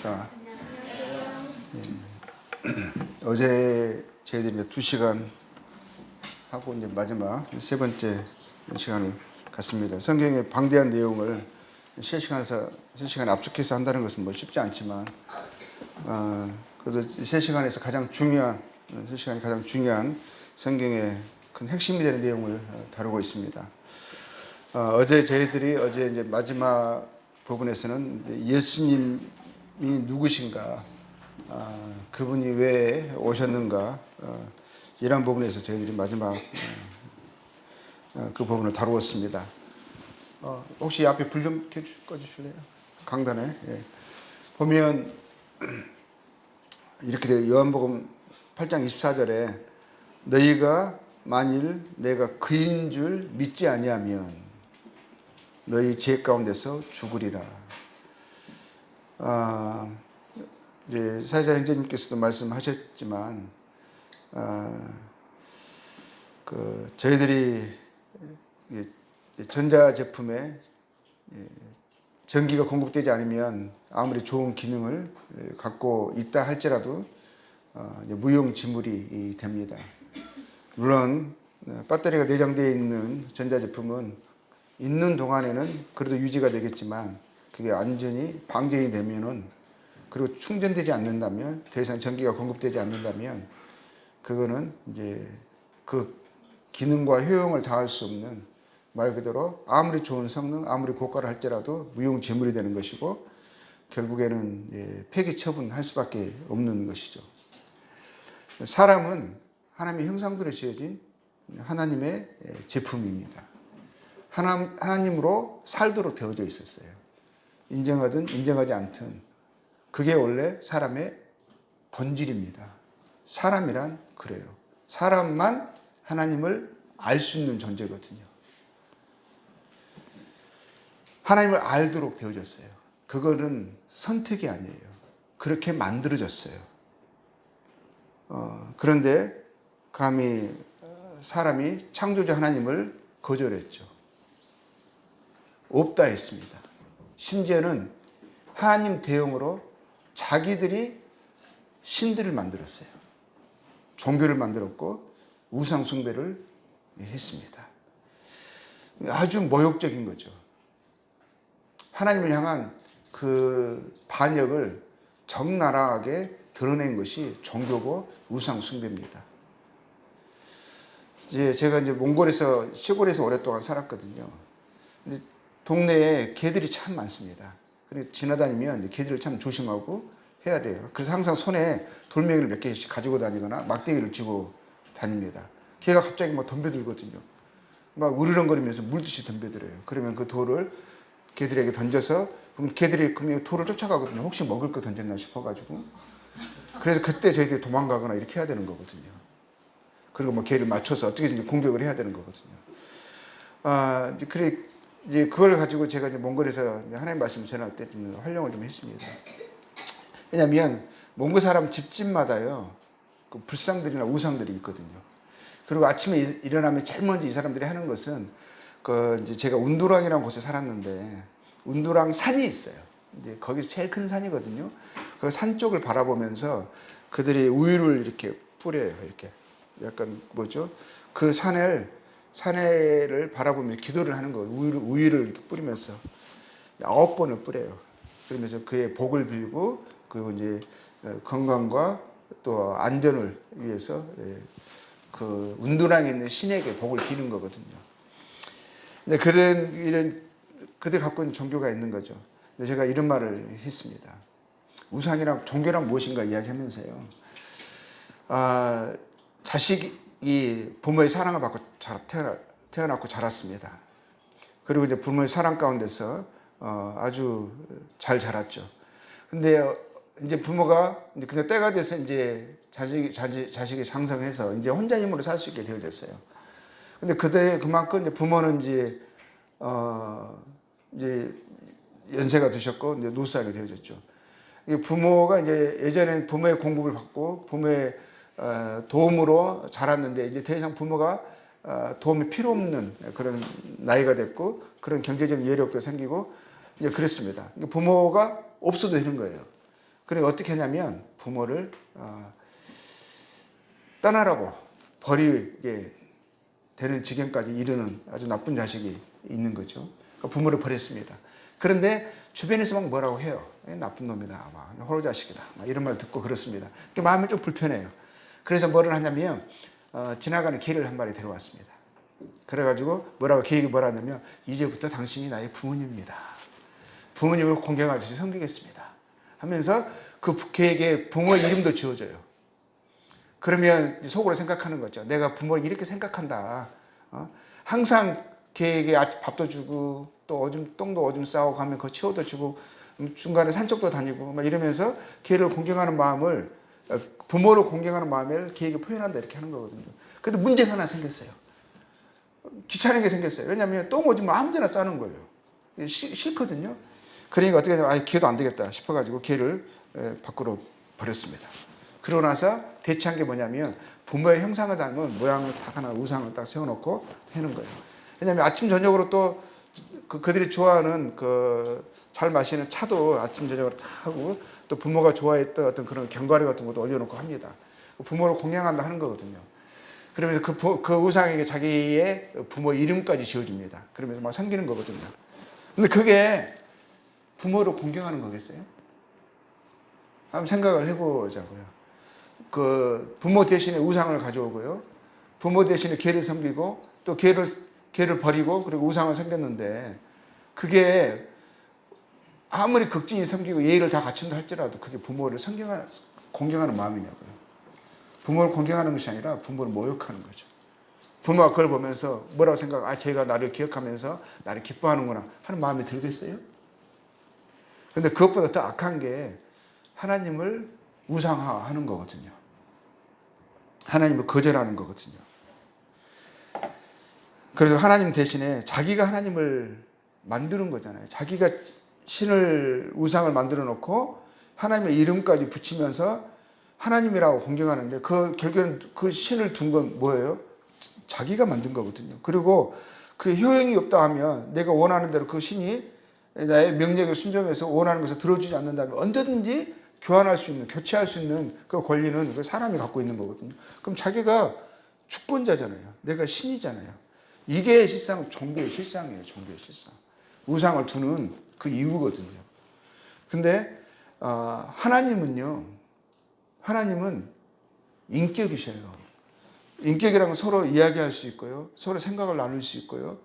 안녕하십니까. 어제 저희들이 이제 2시간 하고 이제 마지막 세 번째 시간을 갖습니다. 성경의 방대한 내용을 3시간에 압축해서 한다는 것은 뭐 쉽지 않지만, 그래도 3시간에서 가장 중요한 성경의 큰 핵심이 되는 내용을 다루고 있습니다. 어제 이제 마지막 부분에서는 예수님이 누구신가, 그분이 왜 오셨는가, 이런 부분에서 저희들이 마지막 그 부분을 다루었습니다. 혹시 앞에 불 좀 꺼주실래요? 강단에. 예. 보면 이렇게 돼요. 요한복음 8장 24절에 너희가 만일 내가 그인 줄 믿지 아니하면 너희 죄 가운데서 죽으리라. 이제 사회자 행제님께서도 말씀하셨지만, 저희들이 전자 제품에 전기가 공급되지 않으면 아무리 좋은 기능을 갖고 있다 할지라도 무용지물이 됩니다. 물론 배터리가 내장되어 있는 전자제품은 있는 동안에는 그래도 유지가 되겠지만, 그게 완전히 방전이 되면은, 그리고 충전되지 않는다면, 더 이상 전기가 공급되지 않는다면, 그거는 이제 그 기능과 효용을 다할 수 없는, 말 그대로 아무리 좋은 성능, 아무리 고가를 할지라도 무용지물이 되는 것이고, 결국에는 폐기 처분할 수밖에 없는 것이죠. 사람은 하나님의 형상대로 지어진 하나님의 제품입니다. 하나님으로 살도록 되어져 있었어요. 인정하든 인정하지 않든 그게 원래 사람의 본질입니다. 사람이란 그래요. 사람만 하나님을 알 수 있는 존재거든요. 하나님을 알도록 되어졌어요. 그거는 선택이 아니에요. 그렇게 만들어졌어요. 그런데 감히 사람이 창조주 하나님을 거절했죠. 없다 했습니다. 심지어는 하나님 대용으로 자기들이 신들을 만들었어요. 종교를 만들었고 우상 숭배를 했습니다. 아주 모욕적인 거죠. 하나님을 향한 그 반역을 적나라하게 드러낸 것이 종교고 우상 숭배입니다. 제가 몽골에서 시골에서 오랫동안 살았거든요. 근데 동네에 개들이 참 많습니다. 그래서 지나다니면 개들을 참 조심하고 해야 돼요. 그래서 항상 손에 돌멩이를 몇 개씩 가지고 다니거나 막대기를 쥐고 다닙니다. 개가 갑자기 막 덤벼들거든요. 막 으르렁거리면서 물듯이 덤벼들어요. 그러면 그 돌을 개들에게 던져서, 그럼 개들이 그 돌을 쫓아가거든요. 혹시 먹을 거 던졌나 싶어가지고. 그래서 그때 저희들이 도망가거나 이렇게 해야 되는 거거든요. 그리고 뭐 개를 맞춰서 어떻게든지 공격을 해야 되는 거거든요. 이제 그걸 가지고 제가 이제 몽골에서 하나님 말씀을 전할 때 좀 활용을 좀 했습니다. 왜냐하면 몽골 사람 집집마다요, 그 불상들이나 우상들이 있거든요. 그리고 아침에 일어나면 제일 먼저 이 사람들이 하는 것은, 이제 제가 운두랑이라는 곳에 살았는데, 운두랑 산이 있어요. 이제 거기서 제일 큰 산이거든요. 그 산 쪽을 바라보면서 그들이 우유를 이렇게 뿌려요. 이렇게 약간 그 산에를 바라보며 기도를 하는 거예요. 우유를 이렇게 뿌리면서 9번을 뿌려요. 그러면서 그의 복을 빌고, 그리고 이제 건강과 또 안전을 위해서 그 운두랑에 있는 신에게 복을 비는 거거든요. 그들 갖고 있는 종교가 있는 거죠. 제가 이런 말을 했습니다. 우상이랑 종교랑 무엇인가 이야기하면서요. 자식이 부모의 사랑을 받고 태어났고 자랐습니다. 그리고 이제 부모의 사랑 가운데서 아주 잘 자랐죠. 근데 이제 부모가 그냥 때가 돼서 이제 자식이 장성해서 이제 혼자 힘으로 살 수 있게 되어졌어요. 근데 그만큼 이제 부모는 이제 연세가 드셨고 이제 노쇠하게 되어졌죠. 부모가 이제 예전엔 부모의 공급을 받고 부모의 도움으로 자랐는데, 이제 더 이상 부모가 도움이 필요 없는 그런 나이가 됐고, 그런 경제적 여력도 생기고 이제 그랬습니다. 부모가 없어도 되는 거예요. 그래 어떻게 하냐면 부모를 떠나라고 버리게 되는 지경까지 이르는 아주 나쁜 자식이 있는 거죠. 그러니까 부모를 버렸습니다. 그런데 주변에서 막 뭐라고 해요. 나쁜 놈이다, 막 호로 자식이다, 막 이런 말 듣고 그렇습니다. 마음이 좀 불편해요. 그래서 뭐를 하냐면 지나가는 개를 한 마리 데려왔습니다. 그래가지고 계획이 뭐라냐면 이제부터 당신이 나의 부모님입니다. 부모님을 공경하듯이 섬기겠습니다. 하면서 그 개에게 부모 이름도 지어줘요. 그러면 속으로 생각하는 거죠. 내가 부모를 이렇게 생각한다. 항상 개에게 밥도 주고 또 똥도 오줌 싸고 가면 그 치워도 주고 중간에 산책도 다니고 막 이러면서 개를 공경하는 마음을 부모를 공경하는 마음을 개에게 표현한다 이렇게 하는 거거든요. 근데 문제가 하나 생겼어요. 귀찮은 게 생겼어요. 왜냐하면 똥 오줌 아무데나 싸는 거예요. 싫거든요. 그러니까 어떻게 하냐면 개도 안 되겠다 싶어가지고 개를 밖으로 버렸습니다. 그러고 나서 대체한 게 뭐냐면 부모의 형상을 닮은 모양을 딱 하나 우상을 딱 세워놓고 해는 거예요. 왜냐하면 아침 저녁으로 또 그들이 좋아하는 잘 마시는 차도 아침 저녁으로 다 하고 또 부모가 좋아했던 어떤 그런 견과류 같은 것도 올려놓고 합니다. 부모를 공양한다 하는 거거든요. 그러면서 그 우상에게 자기의 부모 이름까지 지어줍니다. 그러면서 막 섬기는 거거든요. 근데 그게 부모를 공경하는 거겠어요? 한번 생각을 해보자고요. 부모 대신에 우상을 가져오고요. 부모 대신에 개를 섬기고 또 개를 버리고 그리고 우상을 섬겼는데 그게 아무리 극진히 섬기고 예의를 다 갖춘다 할지라도 그게 부모를 공경하는 마음이냐고요. 부모를 공경하는 것이 아니라 부모를 모욕하는 거죠. 부모가 그걸 보면서 뭐라고 쟤가 나를 기억하면서 나를 기뻐하는구나 하는 마음이 들겠어요? 근데 그것보다 더 악한 게 하나님을 우상화하는 거거든요. 하나님을 거절하는 거거든요. 그래서 하나님 대신에 자기가 하나님을 만드는 거잖아요. 자기가 신을 우상을 만들어 놓고 하나님의 이름까지 붙이면서 하나님이라고 공경하는데 결국에는 그 신을 둔 건 뭐예요? 자기가 만든 거거든요. 그리고 그 효용이 없다 하면 내가 원하는 대로 그 신이 나의 명령에 순종해서 원하는 것을 들어주지 않는다면 언제든지 교체할 수 있는 그 권리는 그 사람이 갖고 있는 거거든요. 그럼 자기가 주권자잖아요. 내가 신이잖아요. 이게 실상 종교의 실상이에요. 종교의 실상. 우상을 두는 그 이유거든요. 근데 하나님은 인격이셔요. 인격이라는 건 서로 이야기할 수 있고요. 서로 생각을 나눌 수 있고요.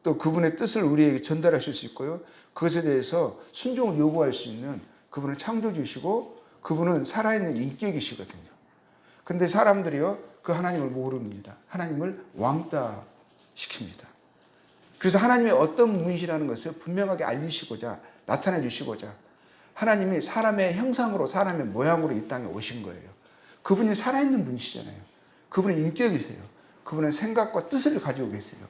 또 그분의 뜻을 우리에게 전달하실 수 있고요. 그것에 대해서 순종을 요구할 수 있는 그분은 창조주시고 그분은 살아있는 인격이시거든요. 근데 사람들이요, 그 하나님을 모릅니다. 하나님을 왕따 시킵니다. 그래서 하나님의 어떤 분이시라는 것을 분명하게 알리시고자 나타내 주시고자 하나님이 사람의 형상으로 사람의 모양으로 이 땅에 오신 거예요. 그분이 살아있는 분이시잖아요. 그분은 인격이세요. 그분은 생각과 뜻을 가지고 계세요.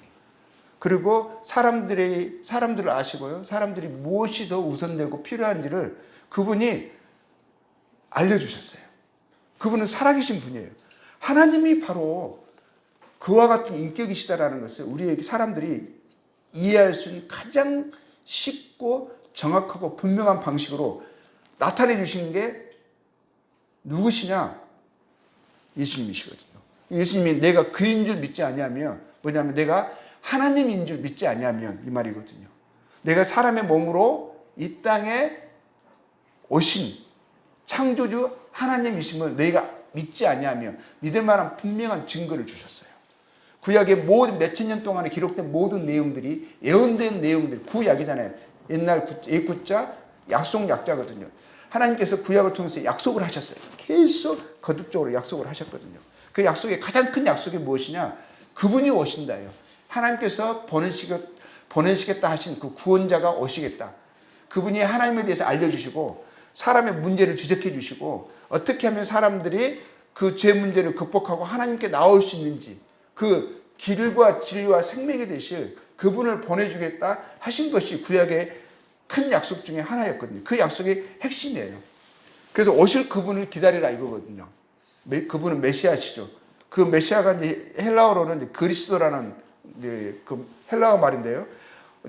그리고 사람들을 아시고요. 사람들이 무엇이 더 우선되고 필요한지를 그분이 알려주셨어요. 그분은 살아계신 분이에요. 하나님이 바로 그와 같은 인격이시다라는 것을 우리에게 사람들이 이해할 수 있는 가장 쉽고 정확하고 분명한 방식으로 나타내 주시는 게 누구시냐? 예수님이시거든요. 예수님이 내가 그인 줄 믿지 아니하면 뭐냐면 내가 하나님인 줄 믿지 아니하면 이 말이거든요. 내가 사람의 몸으로 이 땅에 오신 창조주 하나님이심을 너희가 믿지 아니하면 믿을 만한 분명한 증거를 주셨어요. 구약의 모든 몇천 년 동안에 기록된 모든 내용들이 예언된 내용들, 구약이잖아요. 옛날 옛구자 약속 약자거든요. 하나님께서 구약을 통해서 약속을 하셨어요. 계속 거듭적으로 약속을 하셨거든요. 그 약속의 가장 큰 약속이 무엇이냐? 그분이 오신다예요. 하나님께서 보내시겠다 하신 그 구원자가 오시겠다. 그분이 하나님에 대해서 알려주시고 사람의 문제를 지적해 주시고 어떻게 하면 사람들이 그 죄 문제를 극복하고 하나님께 나올 수 있는지 그 길과 진리와 생명이 되실 그분을 보내주겠다 하신 것이 구약의 큰 약속 중에 하나였거든요. 그 약속의 핵심이에요. 그래서 오실 그분을 기다리라 이거거든요. 그분은 메시아시죠. 그 메시아가 이제 헬라어로는 이제 그리스도라는 이제 그 헬라어 말인데요.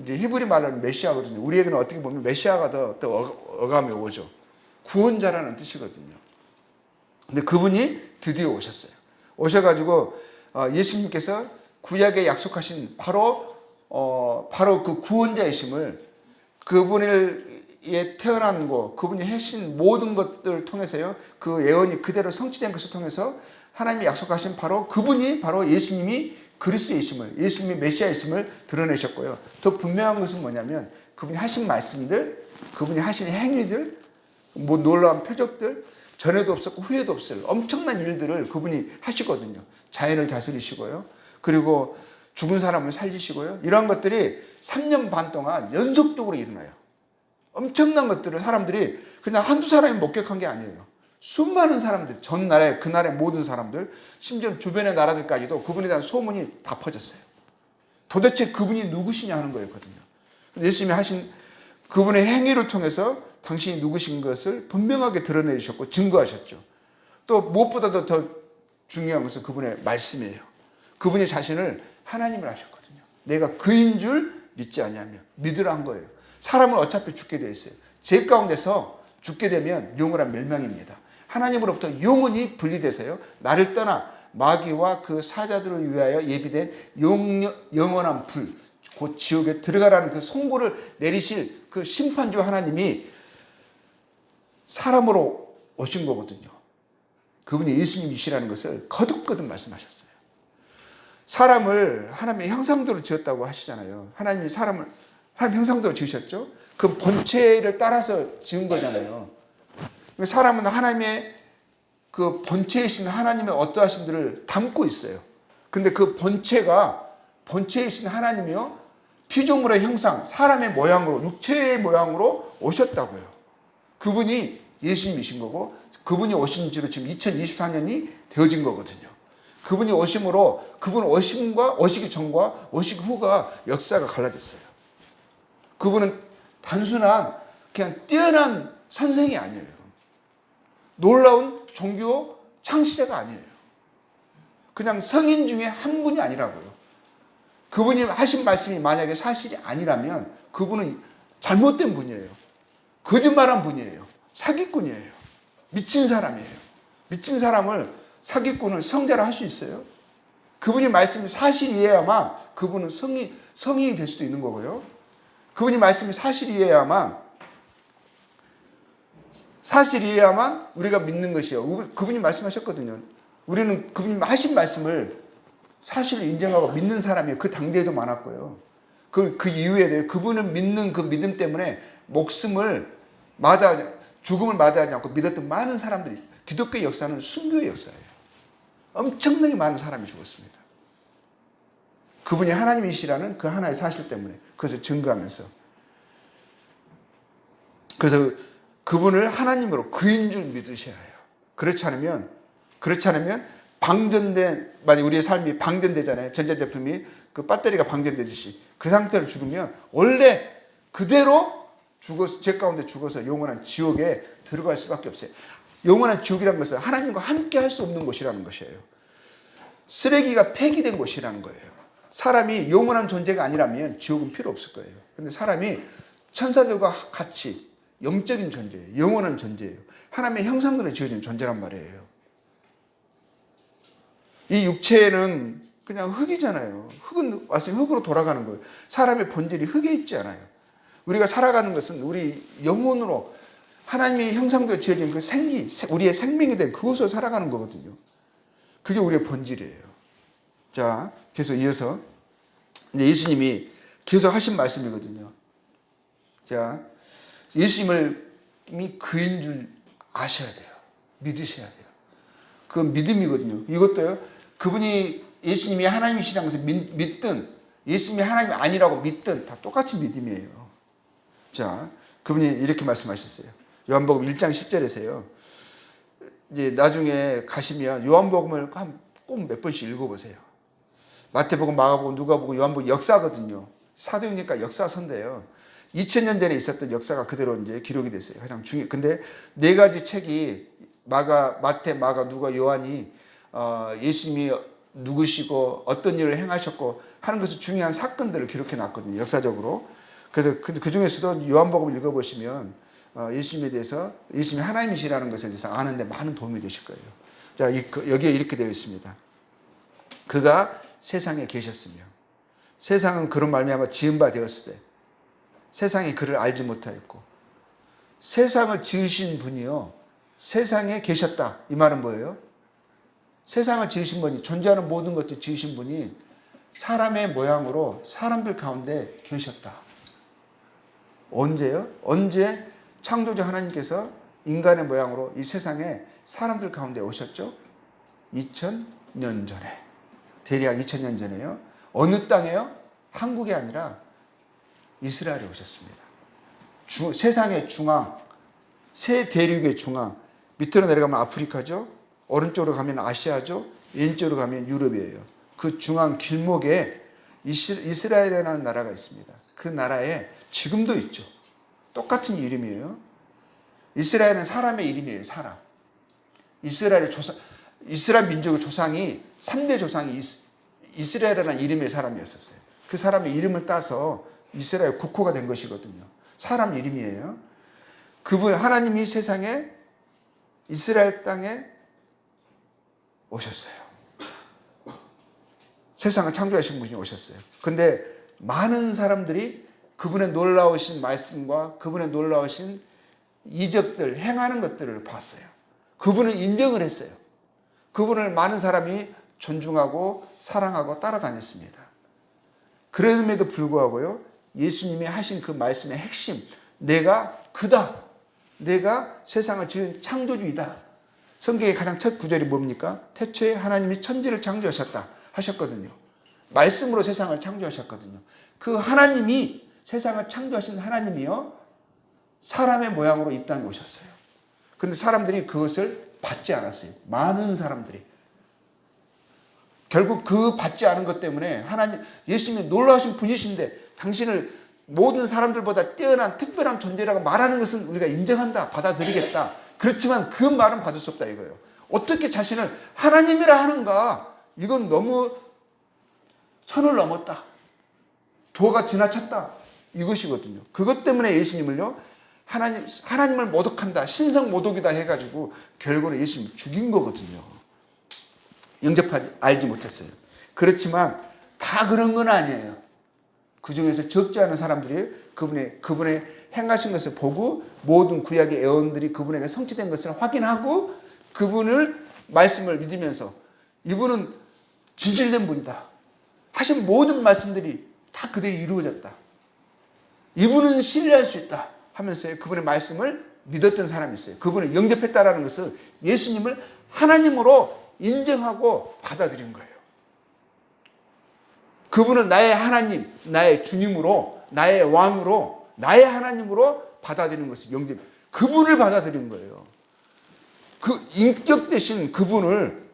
이제 히브리 말로는 메시아거든요. 우리에게는 어떻게 보면 메시아가 더 어감이 오죠. 구원자라는 뜻이거든요. 근데 그분이 드디어 오셨어요. 오셔가지고 예수님께서 구약에 약속하신 바로 그 구원자이심을 그분을 태어난 거, 그분이 하신 모든 것들을 통해서요, 그 예언이 그대로 성취된 것을 통해서 하나님이 약속하신 바로 그분이 바로 예수님이 그리스도이심을, 예수님이 메시아이심을 드러내셨고요. 더 분명한 것은 뭐냐면 그분이 하신 말씀들, 그분이 하신 행위들, 뭐 놀라운 표적들, 전에도 없었고 후에도 없을 엄청난 일들을 그분이 하시거든요. 자연을 다스리시고요. 그리고 죽은 사람을 살리시고요. 이러한 것들이 3년 반 동안 연속적으로 일어나요. 엄청난 것들을 사람들이 그냥 한두 사람이 목격한 게 아니에요. 수많은 사람들, 전 나라의 그 나라의 모든 사람들, 심지어 주변의 나라들까지도 그분에 대한 소문이 다 퍼졌어요. 도대체 그분이 누구시냐 하는 거였거든요. 예수님이 하신 그분의 행위를 통해서 당신이 누구신 것을 분명하게 드러내주셨고 증거하셨죠. 또 무엇보다도 더 중요한 것은 그분의 말씀이에요. 그분이 자신을 하나님을 하셨거든요. 내가 그인 줄 믿지 아니하며 믿으라 한 거예요. 사람은 어차피 죽게 되어 있어요. 죄 가운데서 죽게 되면 영원한 멸망입니다. 하나님으로부터 영원히 분리돼서요, 나를 떠나 마귀와 그 사자들을 위하여 예비된 영원한 불, 곧 지옥에 들어가라는 그 송구를 내리실 그 심판주 하나님이 사람으로 오신 거거든요. 그분이 예수님이시라는 것을 거듭거듭 말씀하셨어요. 사람을 하나님의 형상대로 지었다고 하시잖아요. 하나님이 사람을 하나님 형상대로 지으셨죠. 그 본체를 따라서 지은 거잖아요. 사람은 하나님의 그 본체이신 하나님의 어떠하심들을 담고 있어요. 근데 그 본체이신 하나님이요, 피조물의 형상, 사람의 모양으로, 육체의 모양으로 오셨다고요. 그분이 예수님이신 거고, 그분이 오신 지로 지금 2024년이 되어진 거거든요. 그분이 오심으로, 그분 오시기 전과 오시기 후가 역사가 갈라졌어요. 그분은 단순한 그냥 뛰어난 선생이 아니에요. 놀라운 종교 창시자가 아니에요. 그냥 성인 중에 한 분이 아니라고요. 그분이 하신 말씀이 만약에 사실이 아니라면 그분은 잘못된 분이에요. 거짓말한 분이에요. 사기꾼이에요. 미친 사람이에요. 미친 사람을 사기꾼을 성자로 할 수 있어요? 그분이 말씀이 사실이어야만 그분은 성인이 될 수도 있는 거고요. 그분이 말씀이 사실이어야만 우리가 믿는 것이요. 그분이 말씀하셨거든요. 우리는 그분이 하신 말씀을 사실을 인정하고 믿는 사람이 그 당대에도 많았고요. 그 이후에 그분을 믿는 그 믿음 때문에 죽음을 마다하지 않고 믿었던 많은 사람들이, 기독교의 역사는 순교의 역사예요. 엄청나게 많은 사람이 죽었습니다. 그분이 하나님이시라는 그 하나의 사실 때문에 그것을 증거하면서, 그래서 그분을 하나님으로 그인 줄 믿으셔야 해요. 그렇지 않으면 만약 우리의 삶이 방전되잖아요. 전자제품이 그 배터리가 방전되듯이 그 상태로 죽으면 원래 그대로 죄 가운데 죽어서 영원한 지옥에 들어갈 수밖에 없어요. 영원한 지옥이라는 것은 하나님과 함께 할 수 없는 곳이라는 것이에요. 쓰레기가 폐기된 곳이라는 거예요. 사람이 영원한 존재가 아니라면 지옥은 필요 없을 거예요. 근데 사람이 천사들과 같이 영적인 존재예요. 영원한 존재예요. 하나님의 형상대로 지어진 존재란 말이에요. 이 육체는 그냥 흙이잖아요. 흙은 왔으면 흙으로 돌아가는 거예요. 사람의 본질이 흙에 있지 않아요. 우리가 살아가는 것은 우리 영혼으로 하나님의 형상대로 지어진 그 우리의 생명이 된 그것으로 살아가는 거거든요. 그게 우리의 본질이에요. 자, 계속 이어서 이제 예수님이 계속 하신 말씀이거든요. 자, 예수님이 그인 줄 아셔야 돼요. 믿으셔야 돼요. 그건 믿음이거든요. 이것도요, 그분이 예수님이 하나님이시라는 것을 믿든 예수님이 하나님이 아니라고 믿든 다 똑같은 믿음이에요. 자, 그분이 이렇게 말씀하셨어요. 요한복음 1장 10절에서요. 이제 나중에 가시면 요한복음을 꼭 몇 번씩 읽어보세요. 마태복음, 마가복음, 누가복음, 요한복음 역사거든요. 사도행전과 역사서인데요. 2000년 전에 있었던 역사가 그대로 이제 기록이 됐어요. 가장 근데 네 가지 책이 마태, 마가, 누가, 요한이 예수님이 누구시고 어떤 일을 행하셨고 하는 것을 중요한 사건들을 기록해 놨거든요. 역사적으로. 그래서 그 중에서도 요한복음을 읽어보시면 예수님에 대해서 예수님이 하나님이시라는 것에 대해서 아는데 많은 도움이 되실 거예요. 자, 여기에 이렇게 되어 있습니다. 그가 세상에 계셨으며 세상은 그런 말미암아 지은 바 되었을 때 세상이 그를 알지 못하였고 세상을 지으신 분이요 세상에 계셨다. 이 말은 뭐예요? 세상을 지으신 분이 존재하는 모든 것을 지으신 분이 사람의 모양으로 사람들 가운데 계셨다. 언제요? 언제 창조주 하나님께서 인간의 모양으로 이 세상에 사람들 가운데 오셨죠? 2000년 전에. 대략 2000년 전에요. 어느 땅에요? 한국이 아니라 이스라엘에 오셨습니다. 세상의 중앙, 세 대륙의 중앙, 밑으로 내려가면 아프리카죠. 오른쪽으로 가면 아시아죠. 왼쪽으로 가면 유럽이에요. 그 중앙 길목에 이스라엘이라는 나라가 있습니다. 그 나라에 지금도 있죠. 똑같은 이름이에요. 이스라엘은 사람의 이름이에요. 사람. 이스라엘 민족의 조상이 3대 조상이 이스라엘이라는 이름의 사람이었었어요. 그 사람의 이름을 따서 이스라엘 국호가 된 것이거든요. 사람 이름이에요. 그분 하나님이 세상에 이스라엘 땅에 오셨어요. 세상을 창조하신 분이 오셨어요. 근데 많은 사람들이 그분의 놀라우신 말씀과 그분의 놀라우신 이적들, 행하는 것들을 봤어요. 그분을 인정을 했어요. 그분을 많은 사람이 존중하고 사랑하고 따라다녔습니다. 그럼에도 불구하고요, 예수님이 하신 그 말씀의 핵심, 내가 그다. 내가 세상을 지은 창조주이다. 성경의 가장 첫 구절이 뭡니까? 태초에 하나님이 천지를 창조하셨다 하셨거든요. 말씀으로 세상을 창조하셨거든요. 그 하나님이 세상을 창조하신 하나님이요, 사람의 모양으로 이 땅에 오셨어요. 근데 사람들이 그것을 받지 않았어요. 많은 사람들이. 결국 그 받지 않은 것 때문에 하나님, 예수님이 놀라우신 분이신데 당신을 모든 사람들보다 뛰어난 특별한 존재라고 말하는 것은 우리가 인정한다, 받아들이겠다. 그렇지만 그 말은 받을 수 없다 이거예요. 어떻게 자신을 하나님이라 하는가? 이건 너무 선을 넘었다. 도가 지나쳤다. 이것이거든요. 그것 때문에 예수님을요, 하나님을 모독한다, 신성 모독이다 해가지고 결국은 예수님 죽인 거거든요. 알지 못했어요. 그렇지만 다 그런 건 아니에요. 그 중에서 적지 않은 사람들이 그분의 행하신 것을 보고 모든 구약의 애언들이 그분에게 성취된 것을 확인하고 그분을 말씀을 믿으면서 이분은 진실된 분이다 하신 모든 말씀들이 다 그대로 이루어졌다. 이분은 신뢰할 수 있다 하면서 그분의 말씀을 믿었던 사람이 있어요. 그분을 영접했다라는 것은 예수님을 하나님으로 인정하고 받아들인 거예요. 그분을 나의 하나님, 나의 주님으로, 나의 왕으로, 나의 하나님으로 받아들이는 것을 그분을 받아들이는 거예요. 그 인격 대신 그분을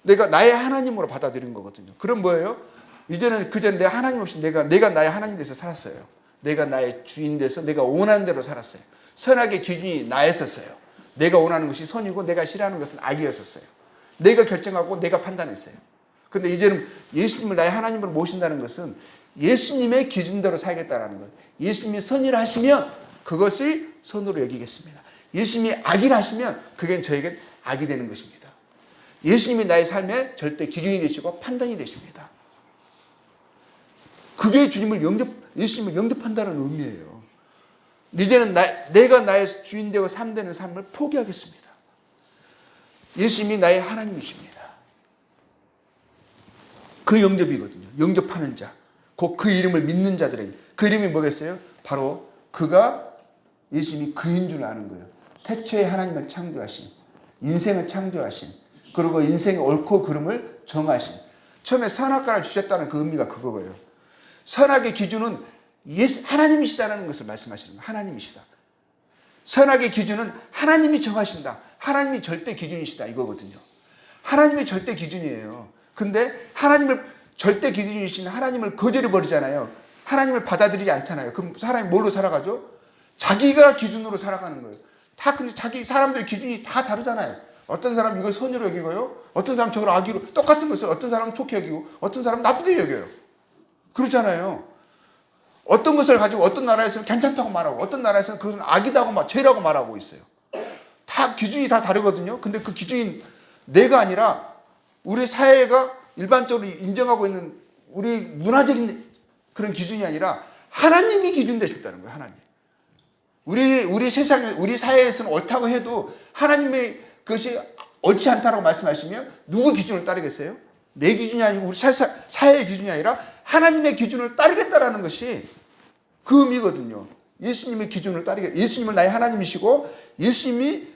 내가 나의 하나님으로 받아들이는 거거든요. 그럼 뭐예요? 이제는 그전 내 하나님 없이 내가 나의 하나님 돼서 살았어요. 내가 나의 주인 돼서 내가 원하는 대로 살았어요. 선악의 기준이 나였었어요. 내가 원하는 것이 선이고 내가 싫어하는 것은 악이었었어요. 내가 결정하고 내가 판단했어요. 근데 이제는 예수님을 나의 하나님으로 모신다는 것은 예수님의 기준대로 살겠다라는 거예요. 예수님이 선이라 하시면 그것이 선으로 여기겠습니다. 예수님이 악이라 하시면 그게 저에게 악이 되는 것입니다. 예수님이 나의 삶의 절대 기준이 되시고 판단이 되십니다. 그게 예수님을 영접한다는 의미예요. 이제는 내가 나의 주인 되고 삶 되는 삶을 포기하겠습니다. 예수님이 나의 하나님이십니다. 그 영접이거든요. 영접하는 자. 곧 그 이름을 믿는 자들에게. 그 이름이 뭐겠어요? 바로 그가 예수님이 그인 줄 아는 거예요. 태초에 하나님을 창조하신, 인생을 창조하신, 그리고 인생의 옳고 그름을 정하신. 처음에 선악과를 주셨다는 그 의미가 그거예요. 선악의 기준은 하나님이시다는 것을 말씀하시는 거예요. 하나님이시다. 선악의 기준은 하나님이 정하신다. 하나님이 절대 기준이시다 이거거든요. 하나님이 절대 기준이에요. 근데 절대 기준이신 하나님을 거절해 버리잖아요. 하나님을 받아들이지 않잖아요. 그럼 사람이 뭘로 살아가죠? 자기가 기준으로 살아가는 거예요. 근데 사람들의 기준이 다 다르잖아요. 어떤 사람은 이걸 선으로 여기고요. 어떤 사람은 저걸 악의로, 똑같은 것을 어떤 사람은 좋게 여기고, 어떤 사람은 나쁘게 여겨요. 그렇잖아요. 어떤 것을 가지고 어떤 나라에서는 괜찮다고 말하고 어떤 나라에서는 그것은 악이다고 죄라고 말하고 있어요. 다 기준이 다 다르거든요. 근데 그 기준이 내가 아니라 우리 사회가 일반적으로 인정하고 있는 우리 문화적인 그런 기준이 아니라 하나님이 기준 되셨다는 거예요. 하나님. 우리 세상에 우리 사회에서는 옳다고 해도 하나님의 그것이 옳지 않다고 말씀하시면 누구 기준을 따르겠어요? 내 기준이 아니고 우리 사회의 기준이 아니라 하나님의 기준을 따르겠다라는 것이 그 의미거든요. 예수님의 기준을 따르겠다. 예수님을 나의 하나님이시고 예수님이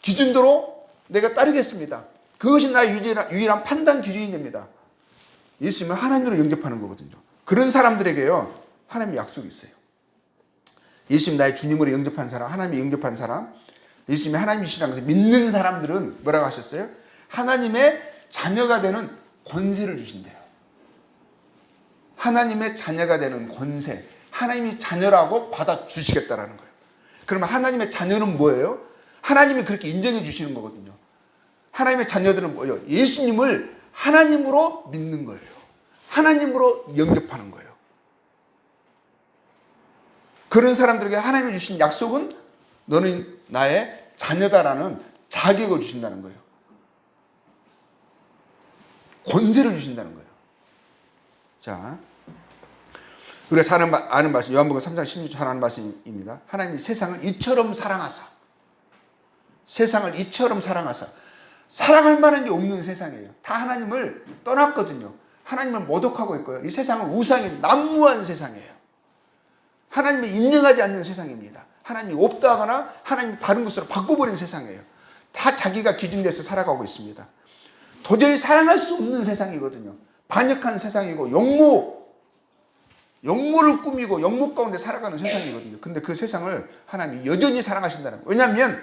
기준대로 내가 따르겠습니다. 그것이 나의 유일한 판단 기준이 됩니다. 예수님을 하나님으로 영접하는 거거든요. 그런 사람들에게요, 하나님의 약속이 있어요. 예수님 나의 주님으로 영접한 사람, 하나님이 영접한 사람, 예수님이 하나님이시라는 것을 믿는 사람들은 뭐라고 하셨어요? 하나님의 자녀가 되는 권세를 주신대요. 하나님의 자녀가 되는 권세, 하나님이 자녀라고 받아주시겠다라는 거예요. 그러면 하나님의 자녀는 뭐예요? 하나님이 그렇게 인정해 주시는 거거든요. 하나님의 자녀들은 뭐예요? 예수님을 하나님으로 믿는 거예요. 하나님으로 영접하는 거예요. 그런 사람들에게 하나님이 주신 약속은 너는 나의 자녀다라는 자격을 주신다는 거예요. 권세를 주신다는 거예요. 자, 우리가 잘 아는 말씀, 요한복음 3장 16절 잘 아는 말씀입니다. 하나님이 세상을 이처럼 사랑하사, 세상을 이처럼 사랑하사, 사랑할 만한 게 없는 세상이에요. 다 하나님을 떠났거든요. 하나님을 모독하고 있고요. 이 세상은 우상이 난무한 세상이에요. 하나님을 인정하지 않는 세상입니다. 하나님이 없다 하거나 하나님이 다른 것으로 바꿔버린 세상이에요. 다 자기가 기준돼서 살아가고 있습니다. 도저히 사랑할 수 없는 세상이거든요. 반역한 세상이고 영모를 꾸미고 영모 가운데 살아가는 세상이거든요. 근데 그 세상을 하나님이 여전히 사랑하신다는 거예요. 왜냐하면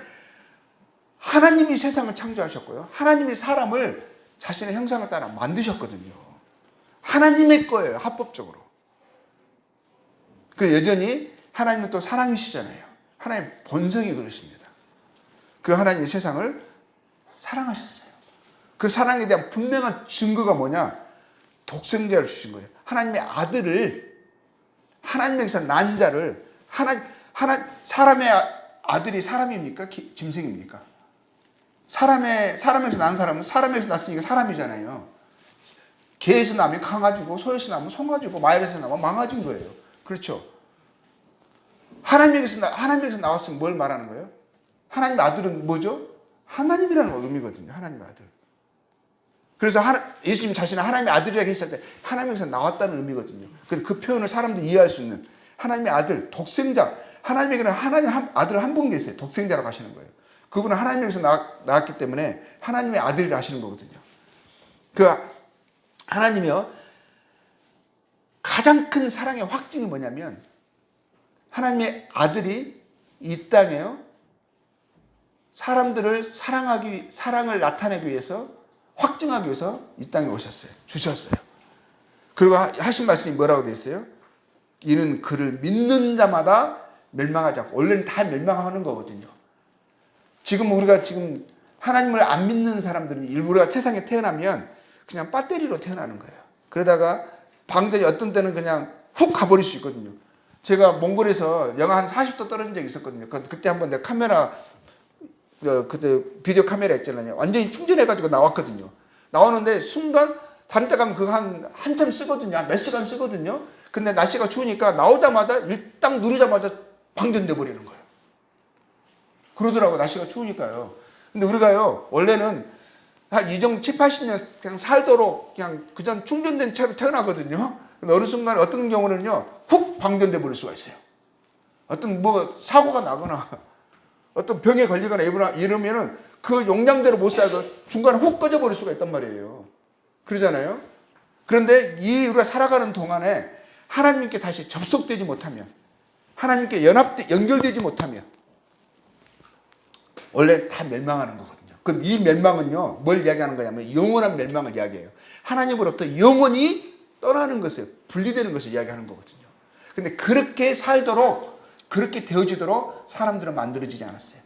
하나님이 세상을 창조하셨고요. 하나님이 사람을 자신의 형상을 따라 만드셨거든요. 하나님의 거예요. 합법적으로. 그 여전히 하나님은 또 사랑이시잖아요. 하나님 본성이 그러십니다. 그 하나님이 세상을 사랑하셨어요. 그 사랑에 대한 분명한 증거가 뭐냐? 독생자를 주신 거예요. 하나님의 아들을, 하나님에게서 난 자를, 사람의 아들이 사람입니까? 짐승입니까? 사람에서 난 사람은 사람에서 났으니까 사람이잖아요. 개에서 나면 강아지고, 소에서 나면 송아지고, 마을에서 나면 망아진 거예요. 그렇죠? 하나님에게서 나왔으면 뭘 말하는 거예요? 하나님의 아들은 뭐죠? 하나님이라는 의미거든요. 하나님의 아들. 그래서 예수님 자신은 하나님의 아들이라고 했을 때 하나님에게서 나왔다는 의미거든요. 그 표현을 사람들이 이해할 수 있는 하나님의 아들, 독생자. 하나님에게는 하나님 아들 한 분 계세요. 독생자라고 하시는 거예요. 그분은 하나님에게서 나왔기 때문에 하나님의 아들이라 하시는 거거든요. 그 하나님이요, 가장 큰 사랑의 확증이 뭐냐면 하나님의 아들이 이 땅에요, 사람들을 사랑을 나타내기 위해서, 확증하기 위해서 이 땅에 오셨어요. 주셨어요. 그리고 하신 말씀이 뭐라고 되어 있어요? 이는 그를 믿는 자마다 멸망하지 않고, 원래는 다 멸망하는 거거든요. 우리가 하나님을 안 믿는 사람들은 일부러 세상에 태어나면 그냥 배터리로 태어나는 거예요. 그러다가 방전이 어떤 때는 그냥 훅 가버릴 수 있거든요. 제가 몽골에서 영하 한 40도 떨어진 적이 있었거든요. 그때 한번 내가 그때 비디오 카메라 있잖아요. 완전히 충전해가지고 나왔거든요. 나오는데 순간 다른 데 가면 한참 쓰거든요. 몇 시간 쓰거든요. 근데 날씨가 추우니까 나오자마자 일당 누르자마자 방전돼 버리는 거예요. 그러더라고요. 날씨가 추우니까요. 근데 우리가요, 원래는 한 이 정도 7, 80년 그냥 살도록 그냥 충전된 채로 태어나거든요. 근데 어느 순간 어떤 경우는요, 훅 방전돼 버릴 수가 있어요. 어떤 사고가 나거나 어떤 병에 걸리거나 이러면은 그 용량대로 못 살고 중간에 훅 꺼져 버릴 수가 있단 말이에요. 그러잖아요. 그런데 우리가 살아가는 동안에 하나님께 다시 접속되지 못하면, 하나님께 연결되지 못하면 원래 다 멸망하는 거거든요. 그럼 이 멸망은요, 뭘 이야기하는 거냐면 영원한 멸망을 이야기해요. 하나님으로부터 영원히 떠나는 것을, 분리되는 것을 이야기하는 거거든요. 근데 그렇게 살도록, 그렇게 되어지도록 사람들은 만들어지지 않았어요.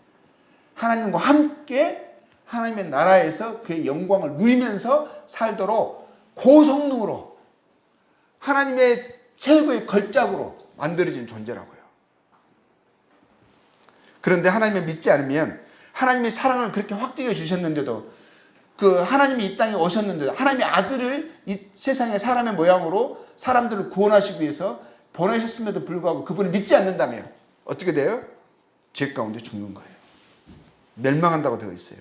하나님과 함께 하나님의 나라에서 그의 영광을 누리면서 살도록 고성능으로 하나님의 최고의 걸작으로 만들어진 존재라고요. 그런데 하나님을 믿지 않으면 하나님의 사랑을 그렇게 확증해 주셨는데도 그 하나님이 이 땅에 오셨는데도 하나님의 아들을 이 세상의 사람의 모양으로 사람들을 구원하시기 위해서 보내셨음에도 불구하고 그분을 믿지 않는다면 어떻게 돼요? 죄 가운데 죽는 거예요. 멸망한다고 되어 있어요.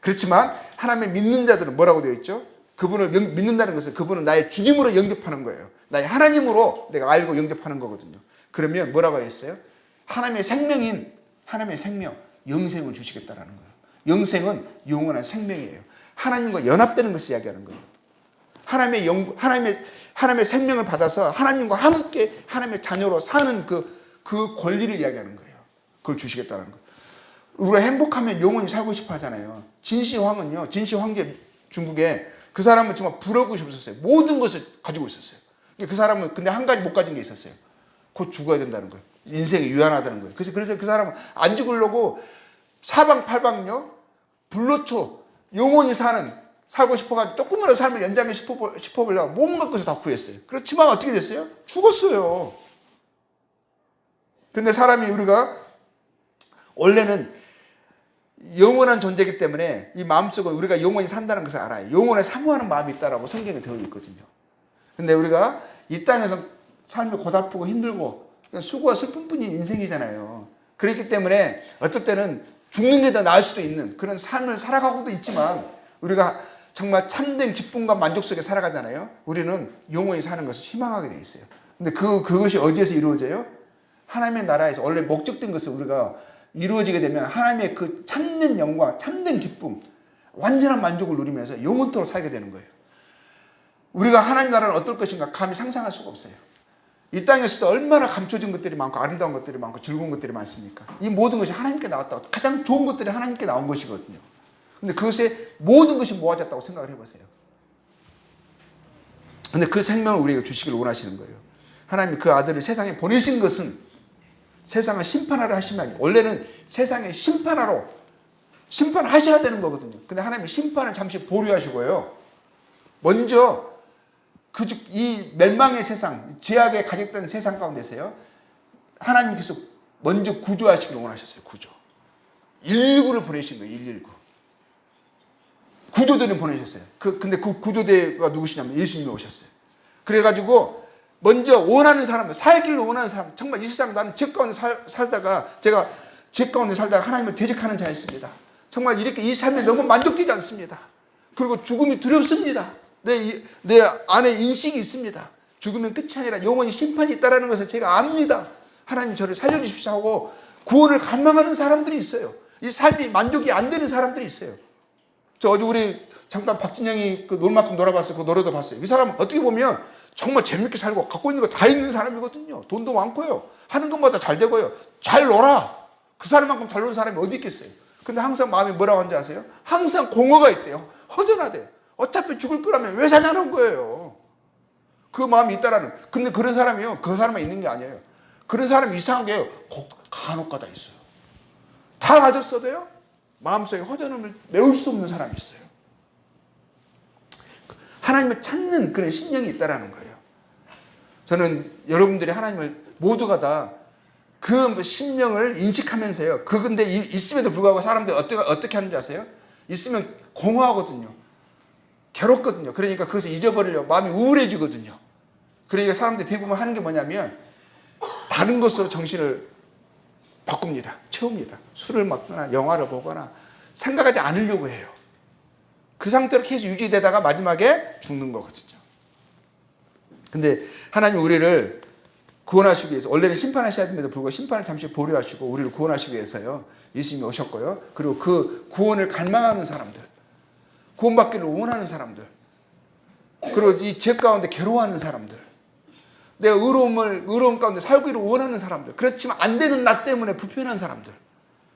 그렇지만 하나님의 믿는 자들은 뭐라고 되어 있죠? 그분을 믿는다는 것은 그분은 나의 주님으로 영접하는 거예요. 나의 하나님으로 내가 알고 영접하는 거거든요. 그러면 뭐라고 했어요? 하나님의 생명인 하나님의 생명, 영생을 주시겠다라는 거예요. 영생은 영원한 생명이에요. 하나님과 연합되는 것을 이야기하는 거예요. 하나님의 생명을 받아서 하나님과 함께 하나님의 자녀로 사는 그 권리를 이야기하는 거예요. 그걸 주시겠다는 거예요. 우리가 행복하면 영원히 살고 싶어 하잖아요. 진시황은요, 진시황제 중국에 그 사람은 정말 부러울 것이 없었어요. 모든 것을 가지고 있었어요. 그 사람은 근데 한 가지 못 가진 게 있었어요. 곧 죽어야 된다는 거예요. 인생이 유한하다는 거예요. 그래서 그 사람은 안 죽으려고 사방팔방요, 불로초, 영원히 살고 싶어가지고 조금이라도 삶을 연장해 싶어보려고 몸과 것을 다 구했어요. 그렇지만 어떻게 됐어요? 죽었어요. 근데 사람이 우리가 원래는 영원한 존재이기 때문에 이 마음속은 우리가 영원히 산다는 것을 알아요. 영원에 사모하는 마음이 있다라고 성경에 되어 있거든요. 근데 우리가 이 땅에서 삶이 고달프고 힘들고 수고와 슬픔뿐인 인생이잖아요. 그렇기 때문에 어쩔 때는 죽는 게 더 나을 수도 있는 그런 삶을 살아가고도 있지만 우리가 정말 참된 기쁨과 만족 속에 살아가잖아요. 우리는 영원히 사는 것을 희망하게 돼 있어요. 근데 그것이 어디에서 이루어져요? 하나님의 나라에서 원래 목적된 것을 우리가 이루어지게 되면 하나님의 그 참된 영광, 참된 기쁨, 완전한 만족을 누리면서 영원토록 살게 되는 거예요. 우리가 하나님 나라는 어떨 것인가 감히 상상할 수가 없어요. 이 땅에서도 얼마나 감춰진 것들이 많고 아름다운 것들이 많고 즐거운 것들이 많습니까? 이 모든 것이 하나님께 나왔다고 가장 좋은 것들이 하나님께 나온 것이거든요. 근데 그것에 모든 것이 모아졌다고 생각을 해보세요. 근데 그 생명을 우리에게 주시길 원하시는 거예요. 하나님이 그 아들을 세상에 보내신 것은 세상을 심판하러 하시면 원래는 세상에 심판하셔야 되는 거거든요. 근데 하나님이 심판을 잠시 보류하시고요. 먼저 이 멸망의 세상, 죄악에 가득된 세상 가운데서요. 하나님께서 먼저 구조하시길 원하셨어요. 구조. 119를 보내신 거예요. 119. 구조대를 보내셨어요. 근데 그 구조대가 누구시냐면 예수님이 오셨어요. 그래가지고 먼저 원하는 사람들, 살기를 원하는 사람, 정말 이 세상 나는 죄 가운데 살다가 제가 죄 가운데 살다가 하나님을 대적하는 자였습니다. 정말 이렇게 이 삶에 너무 만족되지 않습니다. 그리고 죽음이 두렵습니다. 내 안에 인식이 있습니다. 죽으면 끝이 아니라 영원히 심판이 있다는 것을 제가 압니다. 하나님 저를 살려주십시오 하고 구원을 갈망하는 사람들이 있어요. 이 삶이 만족이 안 되는 사람들이 있어요. 저 어제 우리 잠깐 박진영이 그 놀만큼 놀아봤어요. 그 노래도 봤어요. 이 사람 어떻게 보면 정말 재밌게 살고 갖고 있는 거 다 있는 사람이거든요. 돈도 많고요. 하는 것마다 잘 되고요. 잘 놀아. 그 사람만큼 잘 노는 사람이 어디 있겠어요. 근데 항상 마음이 뭐라고 하는지 아세요? 항상 공허가 있대요. 허전하대요. 어차피 죽을 거라면 왜 사냐는 거예요. 그 마음이 있다라는. 근데 그런 사람이요. 그 사람만 있는 게 아니에요. 그런 사람이 이상한 게요. 간혹가다 있어요. 다 가졌어도요. 마음속에 허전함을 메울 수 없는 사람이 있어요. 하나님을 찾는 그런 심령이 있다라는 거예요. 저는 여러분들이 하나님을 모두가 다 그 심령을 인식하면서요. 근데 있음에도 불구하고 사람들이 어떻게 하는지 아세요? 있으면 공허하거든요. 괴롭거든요. 그러니까 그것을 잊어버리려고 마음이 우울해지거든요. 그러니까 사람들이 대부분 하는 게 뭐냐면 다른 것으로 정신을 바꿉니다. 채웁니다. 술을 먹거나 영화를 보거나 생각하지 않으려고 해요. 그 상태로 계속 유지되다가 마지막에 죽는 거거든요. 근데 하나님 우리를 구원하시기 위해서 원래는 심판하셔야 됨에도 불구하고 심판을 잠시 보류하시고 우리를 구원하시기 위해서요. 예수님이 오셨고요. 그리고 그 구원을 갈망하는 사람들, 구원받기를 원하는 사람들, 그리고 이 죄 가운데 괴로워하는 사람들, 내가 의로움 가운데 살기를 원하는 사람들, 그렇지만 안 되는 나 때문에 불편한 사람들,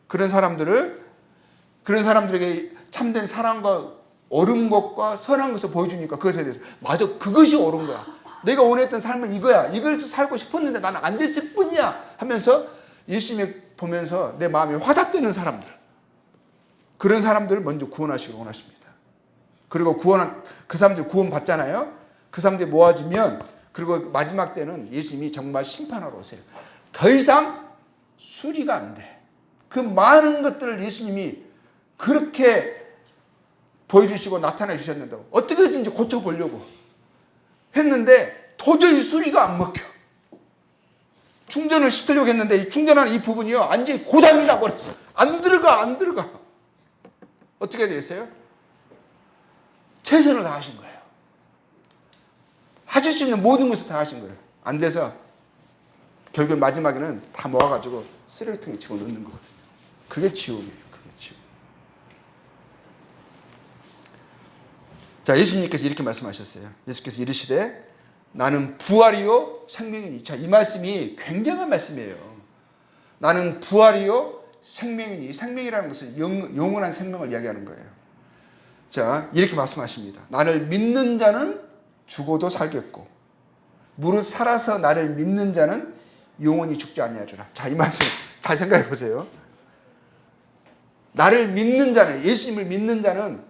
그런 사람들에게 참된 사랑과 옳은 것과 선한 것을 보여주니까 그것에 대해서 맞아, 그것이 옳은 거야. 내가 원했던 삶은 이거야. 이걸 살고 싶었는데 나는 안 됐을 뿐이야 하면서 예수님을 보면서 내 마음이 화답되는 사람들, 그런 사람들을 먼저 구원하시길 원하십니다. 그리고 그 사람들이 구원받잖아요. 그 사람들이 모아지면 그리고 마지막 때는 예수님이 정말 심판하러 오세요. 더 이상 수리가 안 돼. 그 많은 것들을 예수님이 그렇게 보여주시고 나타내 주셨는데 어떻게든지 고쳐보려고 했는데 도저히 수리가 안 먹혀. 충전을 시키려고 했는데 이 충전하는 이 부분이요 완전히 고장이 나버렸어. 안 들어가. 어떻게 되세요? 최선을 다하신 거예요. 하실 수 있는 모든 것을 다 하신 거예요. 안 돼서 결국 마지막에는 다 모아가지고 쓰레기통에 집어넣는 거거든요. 그게 지옥이에요. 그게 지옥. 자, 예수님께서 이렇게 말씀하셨어요. 예수께서 이르시되 나는 부활이요 생명이니. 자, 이 말씀이 굉장한 말씀이에요. 나는 부활이요 생명이니. 생명이라는 것은 영원한 생명을 이야기하는 거예요. 자, 이렇게 말씀하십니다. 나를 믿는 자는 죽어도 살겠고 무릇 살아서 나를 믿는 자는 영원히 죽지 아니하리라. 자, 이 말씀 잘 생각해 보세요. 나를 믿는 자는, 예수님을 믿는 자는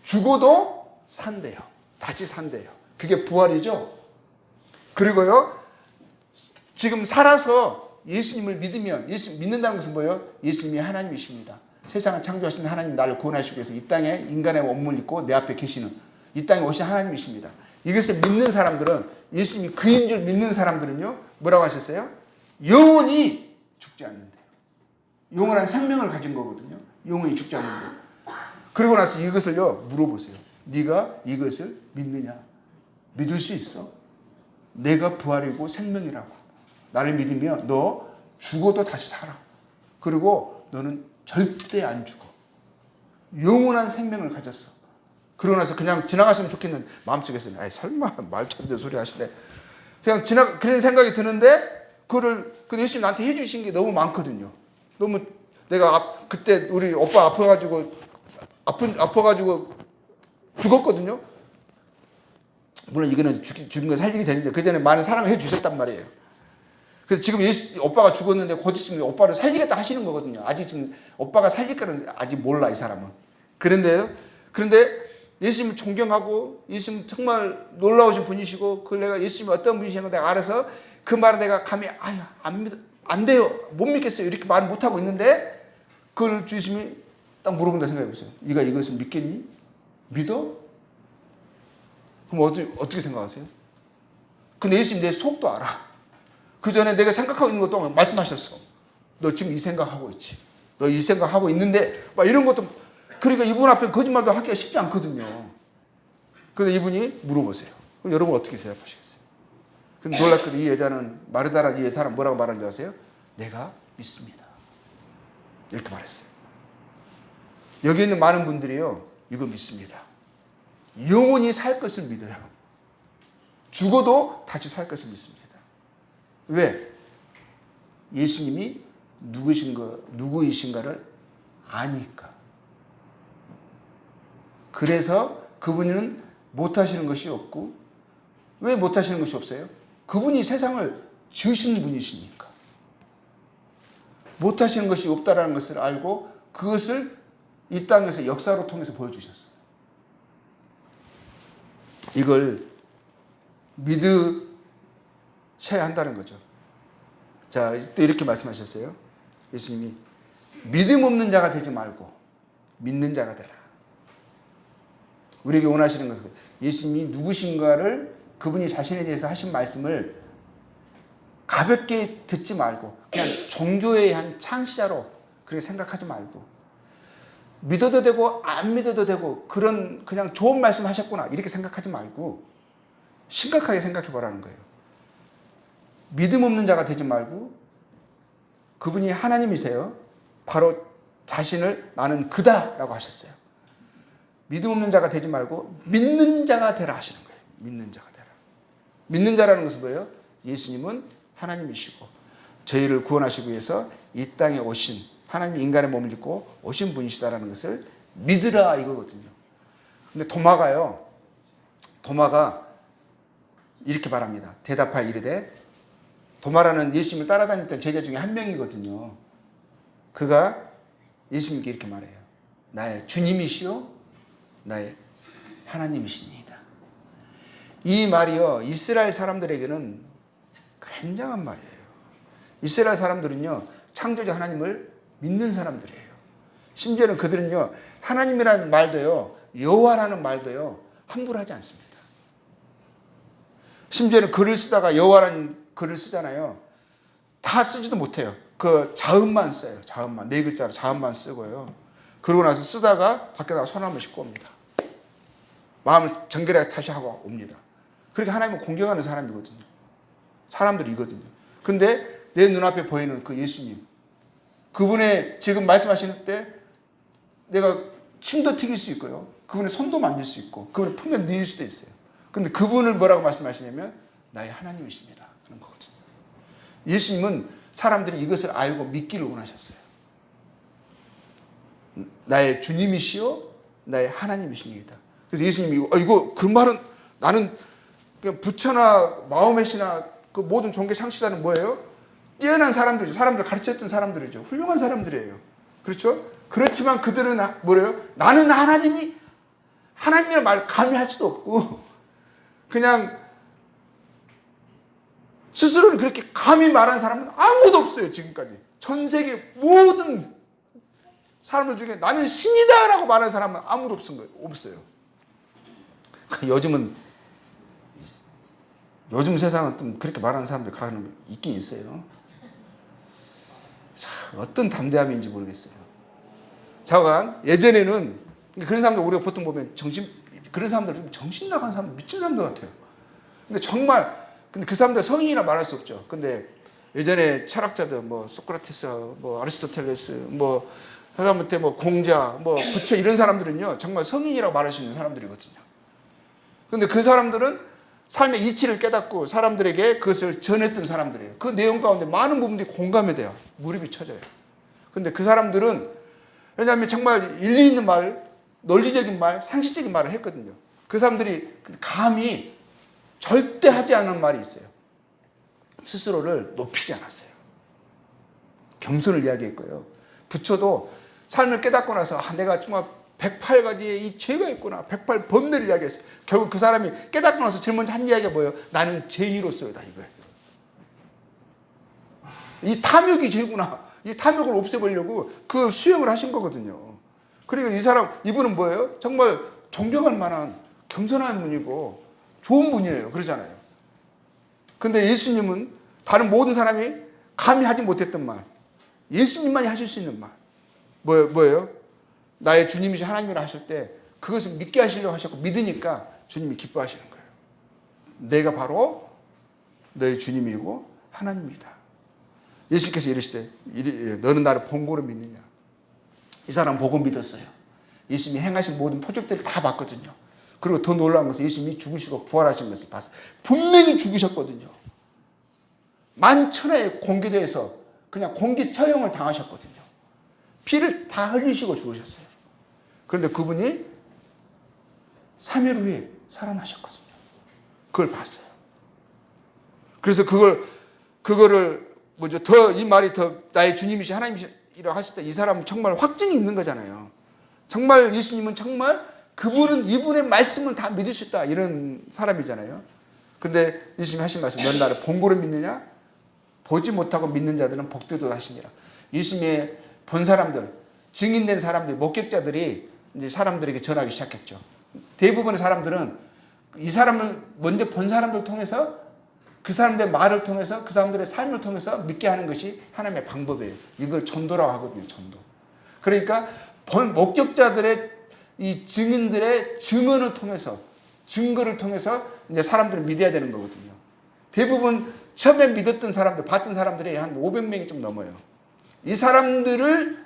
죽어도 산대요. 다시 산대요. 그게 부활이죠. 그리고요, 지금 살아서 예수님을 믿으면, 예수 믿는다는 것은 뭐예요? 예수님이 하나님이십니다. 세상을 창조하신 하나님, 나를 구원하시기 위해서 이 땅에 인간의 몸을 입고 내 앞에 계시는 이 땅에 오신 하나님이십니다. 이것을 믿는 사람들은, 예수님이 그인 줄 믿는 사람들은요, 뭐라고 하셨어요? 영원히 죽지 않는데요. 영원한 생명을 가진 거거든요. 영원히 죽지 않는데요. 그러고 나서 이것을요, 물어보세요. 네가 이것을 믿느냐? 믿을 수 있어? 내가 부활이고 생명이라고. 나를 믿으면 너 죽어도 다시 살아. 그리고 너는 절대 안 죽어. 영원한 생명을 가졌어. 그러고 나서 그냥 지나갔으면 좋겠는 마음속에서는 아이 설마 말도 안 되는 소리 하시네. 그냥 그런 생각이 드는데 근데 예수님 나한테 해주신 게 너무 많거든요. 너무 내가 그때 우리 오빠 아파가지고 죽었거든요. 물론 이거는 죽은 거 살리기 전인데 그 전에 많은 사랑을 해주셨단 말이에요. 그래서 지금 오빠가 죽었는데 곧 있으면 오빠를 살리겠다 하시는 거거든요. 아직 지금 오빠가 살릴 거는 아직 몰라 이 사람은. 그런데 예수님을 존경하고 예수님 정말 놀라우신 분이시고 그걸 내가 예수님이 어떤 분이신가 내가 알아서 그 말을 내가 감히 안 돼요. 못 믿겠어요. 이렇게 말 못하고 있는데 그걸 주님이 딱 물어본다 생각해보세요. 네가 이것을 믿겠니? 믿어? 그럼 어떻게 생각하세요? 근데 예수님 내 속도 알아. 그 전에 내가 생각하고 있는 것도 말씀하셨어. 너 지금 이 생각하고 있지. 너 이 생각하고 있는데 막 이런 것도 그러니까 이분 앞에 거짓말도 하기가 쉽지 않거든요. 근데 이분이 물어보세요. 그럼 여러분 어떻게 대답하시겠어요? 근데 놀랍게도 이 여자는 마르다라는 이 사람 뭐라고 말한 줄 아세요? 내가 믿습니다. 이렇게 말했어요. 여기 있는 많은 분들이요. 이거 믿습니다. 영원히 살 것을 믿어요. 죽어도 다시 살 것을 믿습니다. 왜? 예수님이 누구이신가를 아니까. 그래서 그분은 못하시는 것이 없고 왜 못하시는 것이 없어요? 그분이 세상을 지으신 분이시니까. 못하시는 것이 없다라는 것을 알고 그것을 이 땅에서 역사로 통해서 보여주셨어요. 이걸 믿으셔야 한다는 거죠. 자, 또 이렇게 말씀하셨어요. 예수님이 믿음 없는 자가 되지 말고 믿는 자가 되라. 우리에게 원하시는 것은 예수님이 누구신가를 그분이 자신에 대해서 하신 말씀을 가볍게 듣지 말고 그냥 종교의 한 창시자로 그렇게 생각하지 말고 믿어도 되고 안 믿어도 되고 그냥 좋은 말씀 하셨구나 이렇게 생각하지 말고 심각하게 생각해 보라는 거예요. 믿음 없는 자가 되지 말고 그분이 하나님이세요. 바로 자신을 나는 그다라고 하셨어요. 믿음 없는 자가 되지 말고 믿는 자가 되라 하시는 거예요. 믿는 자가 되라. 믿는 자라는 것은 뭐예요? 예수님은 하나님이시고 저희를 구원하시기 위해서 이 땅에 오신 하나님 인간의 몸을 입고 오신 분이시다라는 것을 믿으라 이거거든요. 근데 도마가 이렇게 말합니다. 대답하여 이르되 도마라는 예수님을 따라다녔던 제자 중에 한 명이거든요. 그가 예수님께 이렇게 말해요. 나의 주님이시요 나의 하나님이시니이다. 이 말이요, 이스라엘 사람들에게는 굉장한 말이에요. 이스라엘 사람들은요, 창조주 하나님을 믿는 사람들이에요. 심지어는 그들은요, 하나님이라는 말도요, 여호와라는 말도요, 함부로 하지 않습니다. 심지어는 글을 쓰다가 여호와라는 글을 쓰잖아요. 다 쓰지도 못해요. 그 자음만 써요. 자음만. 네 글자로 자음만 쓰고요. 그러고 나서 쓰다가 밖에 나가 손 한번 씻고 옵니다. 마음을 정결하게 다시 하고 옵니다. 그렇게 하나님을 공경하는 사람이거든요. 사람들이거든요. 근데 내 눈앞에 보이는 그 예수님, 그분의 지금 말씀하시는 때 내가 침도 튀길 수 있고요. 그분의 손도 만질 수 있고 그분의 품에 누일 수도 있어요. 근데 그분을 뭐라고 말씀하시냐면 나의 하나님이십니다. 그런 거거든요. 예수님은 사람들이 이것을 알고 믿기를 원하셨어요. 나의 주님이시요 나의 하나님이십니다. 그래서 예수님이 이거 그 말은 나는 그냥 부처나 마호메시나 그 모든 종교 창시자는 뭐예요? 뛰어난 사람들이죠. 사람들을 가르쳤던 사람들이죠. 훌륭한 사람들이에요. 그렇죠? 그렇지만 그들은 뭐래요? 나는 하나님이라는 말 감히 할 수도 없고 그냥 스스로를 그렇게 감히 말한 사람은 아무도 없어요. 지금까지. 전 세계 모든 사람들 중에 나는 신이다라고 말하는 사람은 아무도 없어요. 요즘 세상은 좀 그렇게 말하는 사람들 가끔 있긴 있어요. 어떤 담대함인지 모르겠어요. 자관 예전에는 그런 사람들 우리가 보통 보면 그런 사람들 좀 정신 나간 사람, 미친 사람들 같아요. 근데 그 사람들 성인이라 말할 수 없죠. 근데 예전에 철학자들 뭐 소크라테스, 뭐 아리스토텔레스, 뭐 하다못해 뭐 공자, 뭐 부처 이런 사람들은요 정말 성인이라고 말할 수 있는 사람들이거든요. 근데 그 사람들은 삶의 이치를 깨닫고 사람들에게 그것을 전했던 사람들이에요. 그 내용 가운데 많은 부분들이 공감이 돼요. 무릎이 쳐져요. 근데 그 사람들은 왜냐하면 정말 일리 있는 말, 논리적인 말, 상식적인 말을 했거든요. 그 사람들이 감히 절대 하지 않은 말이 있어요. 스스로를 높이지 않았어요. 겸손을 이야기했고요. 부처도 삶을 깨닫고 나서 내가 정말 108가지의 이 죄가 있구나. 108번뇌를 이야기했어요. 결국 그 사람이 깨닫고 나서 제일 먼저 한 이야기가 뭐예요? 나는 죄인으로서다 이거예요. 이 탐욕이 죄구나. 이 탐욕을 없애보려고 그 수행을 하신 거거든요. 그리고 이분은 뭐예요? 정말 존경할 만한 겸손한 분이고 좋은 분이에요. 그러잖아요. 근데 예수님은 다른 모든 사람이 감히 하지 못했던 말, 예수님만이 하실 수 있는 말 뭐예요? 나의 주님이시 하나님이라 하실 때 그것을 믿게 하시려고 하셨고 믿으니까 주님이 기뻐하시는 거예요. 내가 바로 너의 주님이고 하나님이다. 예수께서 이르시되 너는 나를 본고로 믿느냐. 이 사람은 보고 믿었어요. 예수님이 행하신 모든 표적들을 다 봤거든요. 그리고 더 놀라운 것은 예수님이 죽으시고 부활하신 것을 봤어요. 분명히 죽으셨거든요. 만천하의 공기대에서 그냥 공기 처형을 당하셨거든요. 피를 다 흘리시고 죽으셨어요. 그런데 그분이 3일 후에 살아나셨거든요. 그걸 봤어요. 그래서 그거를 먼저 이 말이 더 나의 주님이시 하나님이시라고 하실 때 이 사람은 정말 확증이 있는 거잖아요. 정말 예수님은 정말 이분의 말씀은 다 믿을 수 있다 이런 사람이잖아요. 근데 예수님이 하신 말씀, 너는 나를 본고로 믿느냐? 보지 못하고 믿는 자들은 복되도다 하시니라. 예수님이 본 사람들, 증인된 사람들, 목격자들이 이제 사람들에게 전하기 시작했죠. 대부분의 사람들은 이 사람을 먼저 본 사람들 통해서 그 사람들의 말을 통해서 그 사람들의 삶을 통해서 믿게 하는 것이 하나님의 방법이에요. 이걸 전도라고 하거든요. 전도. 그러니까 목격자들의 이 증인들의 증언을 통해서 증거를 통해서 이제 사람들을 믿어야 되는 거거든요. 대부분 처음에 믿었던 사람들, 봤던 사람들이 한 500명이 좀 넘어요. 이 사람들을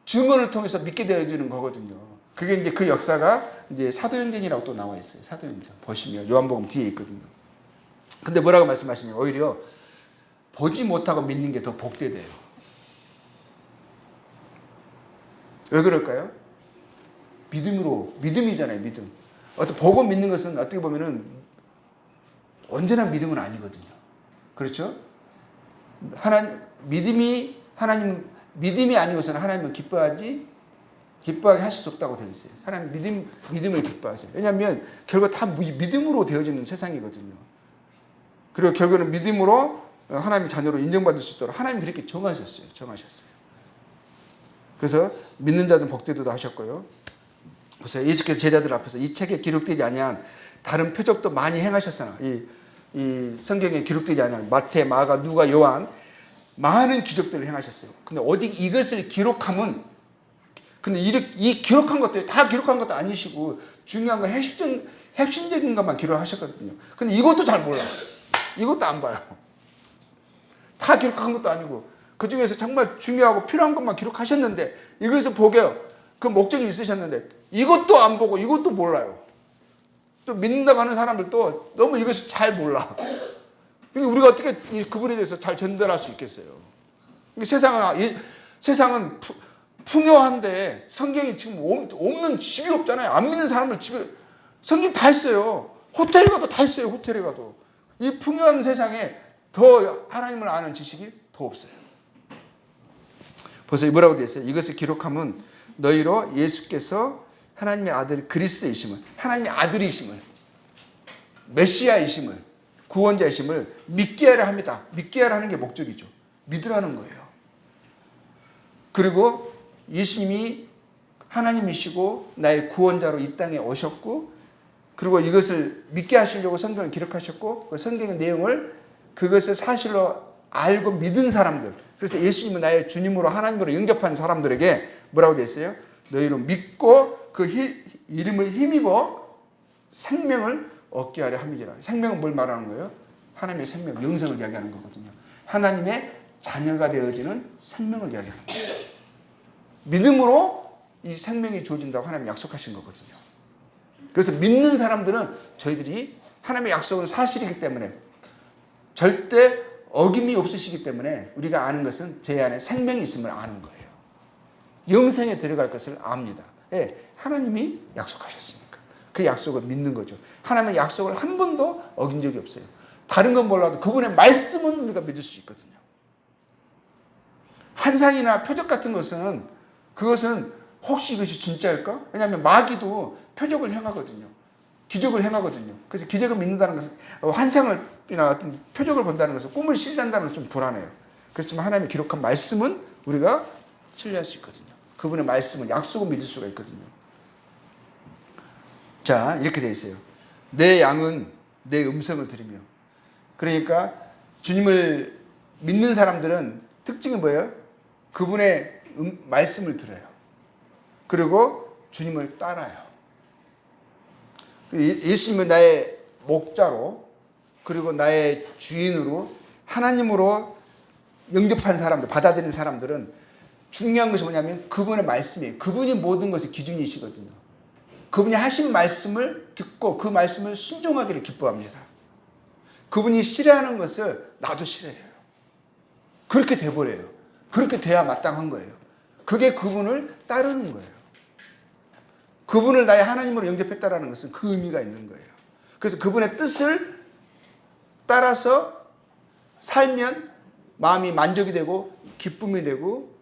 증언을 통해서 믿게 되어지는 거거든요. 그게 이제 그 역사가 이제 사도행전이라고 또 나와 있어요. 사도행전 보시면 요한복음 뒤에 있거든요. 근데 뭐라고 말씀하시냐면 오히려 보지 못하고 믿는 게 더 복되대요. 왜 그럴까요? 믿음이잖아요. 믿음. 보고 믿는 것은 어떻게 보면은 언제나 믿음은 아니거든요. 그렇죠? 믿음이 아니고서는 하나님은 기뻐하지 기뻐하게 하실 수 없다고 되어 있어요. 하나님 믿음을 기뻐하세요. 왜냐하면 결국 다 믿음으로 되어지는 세상이거든요. 그리고 결국은 믿음으로 하나님의 자녀로 인정받을 수 있도록 하나님이 그렇게 정하셨어요. 그래서 믿는 자는 복되도다 하셨고요. 그래서 예수께서 제자들 앞에서 이 책에 기록되지 아니한 다른 표적도 많이 행하셨으나 이 성경에 기록되지 아니한 마태, 마가, 누가, 요한 많은 기적들을 행하셨어요. 근데 오직 이것을 기록함은 근데 이 기록한 것도 다 기록한 것도 아니시고 중요한 건 핵심적인 것만 기록하셨거든요. 근데 이것도 잘 몰라. 이것도 안 봐요. 다 기록한 것도 아니고 그 중에서 정말 중요하고 필요한 것만 기록하셨는데 이것을 보게 그 목적이 있으셨는데 이것도 안 보고 이것도 몰라요. 또 믿는다고 하는 사람들도 너무 이것을 잘 몰라. 그러니까 우리가 어떻게 그분에 대해서 잘 전달할 수 있겠어요? 세상은 풍요한데 성경이 지금 없는 집이 없잖아요. 안 믿는 사람들 집에 성경 다 있어요. 호텔에 가도 다 있어요. 호텔에 가도. 이 풍요한 세상에 더 하나님을 아는 지식이 더 없어요. 벌써 뭐라고 되어 있어요? 이것을 기록하면 너희로 예수께서 하나님의 아들 그리스도이심을, 하나님의 아들이심을, 메시아이심을, 구원자이심을 믿게 하려 합니다. 믿게 하려 하는 게 목적이죠. 믿으라는 거예요. 그리고 예수님이 하나님이시고 나의 구원자로 이 땅에 오셨고 그리고 이것을 믿게 하시려고 성경을 기록하셨고 그 성경의 내용을 그것을 사실로 알고 믿은 사람들, 그래서 예수님은 나의 주님으로 하나님으로 영접한 사람들에게 뭐라고 되어 있어요? 너희로 믿고 그 이름을 힘입어 생명을 얻게 하려 함이라. 생명은 뭘 말하는 거예요? 하나님의 생명, 영생을 이야기하는 거거든요. 하나님의 자녀가 되어지는 생명을 이야기하는 거예요. 믿음으로 이 생명이 주어진다고 하나님이 약속하신 거거든요. 그래서 믿는 사람들은 저희들이 하나님의 약속은 사실이기 때문에 절대 어김이 없으시기 때문에 우리가 아는 것은 제 안에 생명이 있음을 아는 거예요. 영생에 들어갈 것을 압니다. 예, 하나님이 약속하셨으니까. 그 약속을 믿는 거죠. 하나님의 약속을 한 번도 어긴 적이 없어요. 다른 건 몰라도 그분의 말씀은 우리가 믿을 수 있거든요. 환상이나 표적 같은 것은 그것은 혹시 이것이 진짜일까? 왜냐하면 마귀도 표적을 행하거든요. 기적을 행하거든요. 그래서 기적을 믿는다는 것은 환상이나 표적을 본다는 것은 꿈을 신뢰한다는 것은 좀 불안해요. 그렇지만 하나님이 기록한 말씀은 우리가 신뢰할 수 있거든요. 그분의 말씀은 약속을 믿을 수가 있거든요. 자, 이렇게 되어 있어요. 내 양은 내 음성을 들으며. 그러니까 주님을 믿는 사람들은 특징이 뭐예요? 그분의 말씀을 들어요. 그리고 주님을 따라요. 예수님은 나의 목자로 그리고 나의 주인으로 하나님으로 영접한 사람들, 받아들인 사람들은 중요한 것이 뭐냐면 그분의 말씀이에요. 그분이 모든 것의 기준이시거든요. 그분이 하신 말씀을 듣고 그 말씀을 순종하기를 기뻐합니다. 그분이 싫어하는 것을 나도 싫어해요. 그렇게 돼버려요. 그렇게 돼야 마땅한 거예요. 그게 그분을 따르는 거예요. 그분을 나의 하나님으로 영접했다라는 것은 그 의미가 있는 거예요. 그래서 그분의 뜻을 따라서 살면 마음이 만족이 되고 기쁨이 되고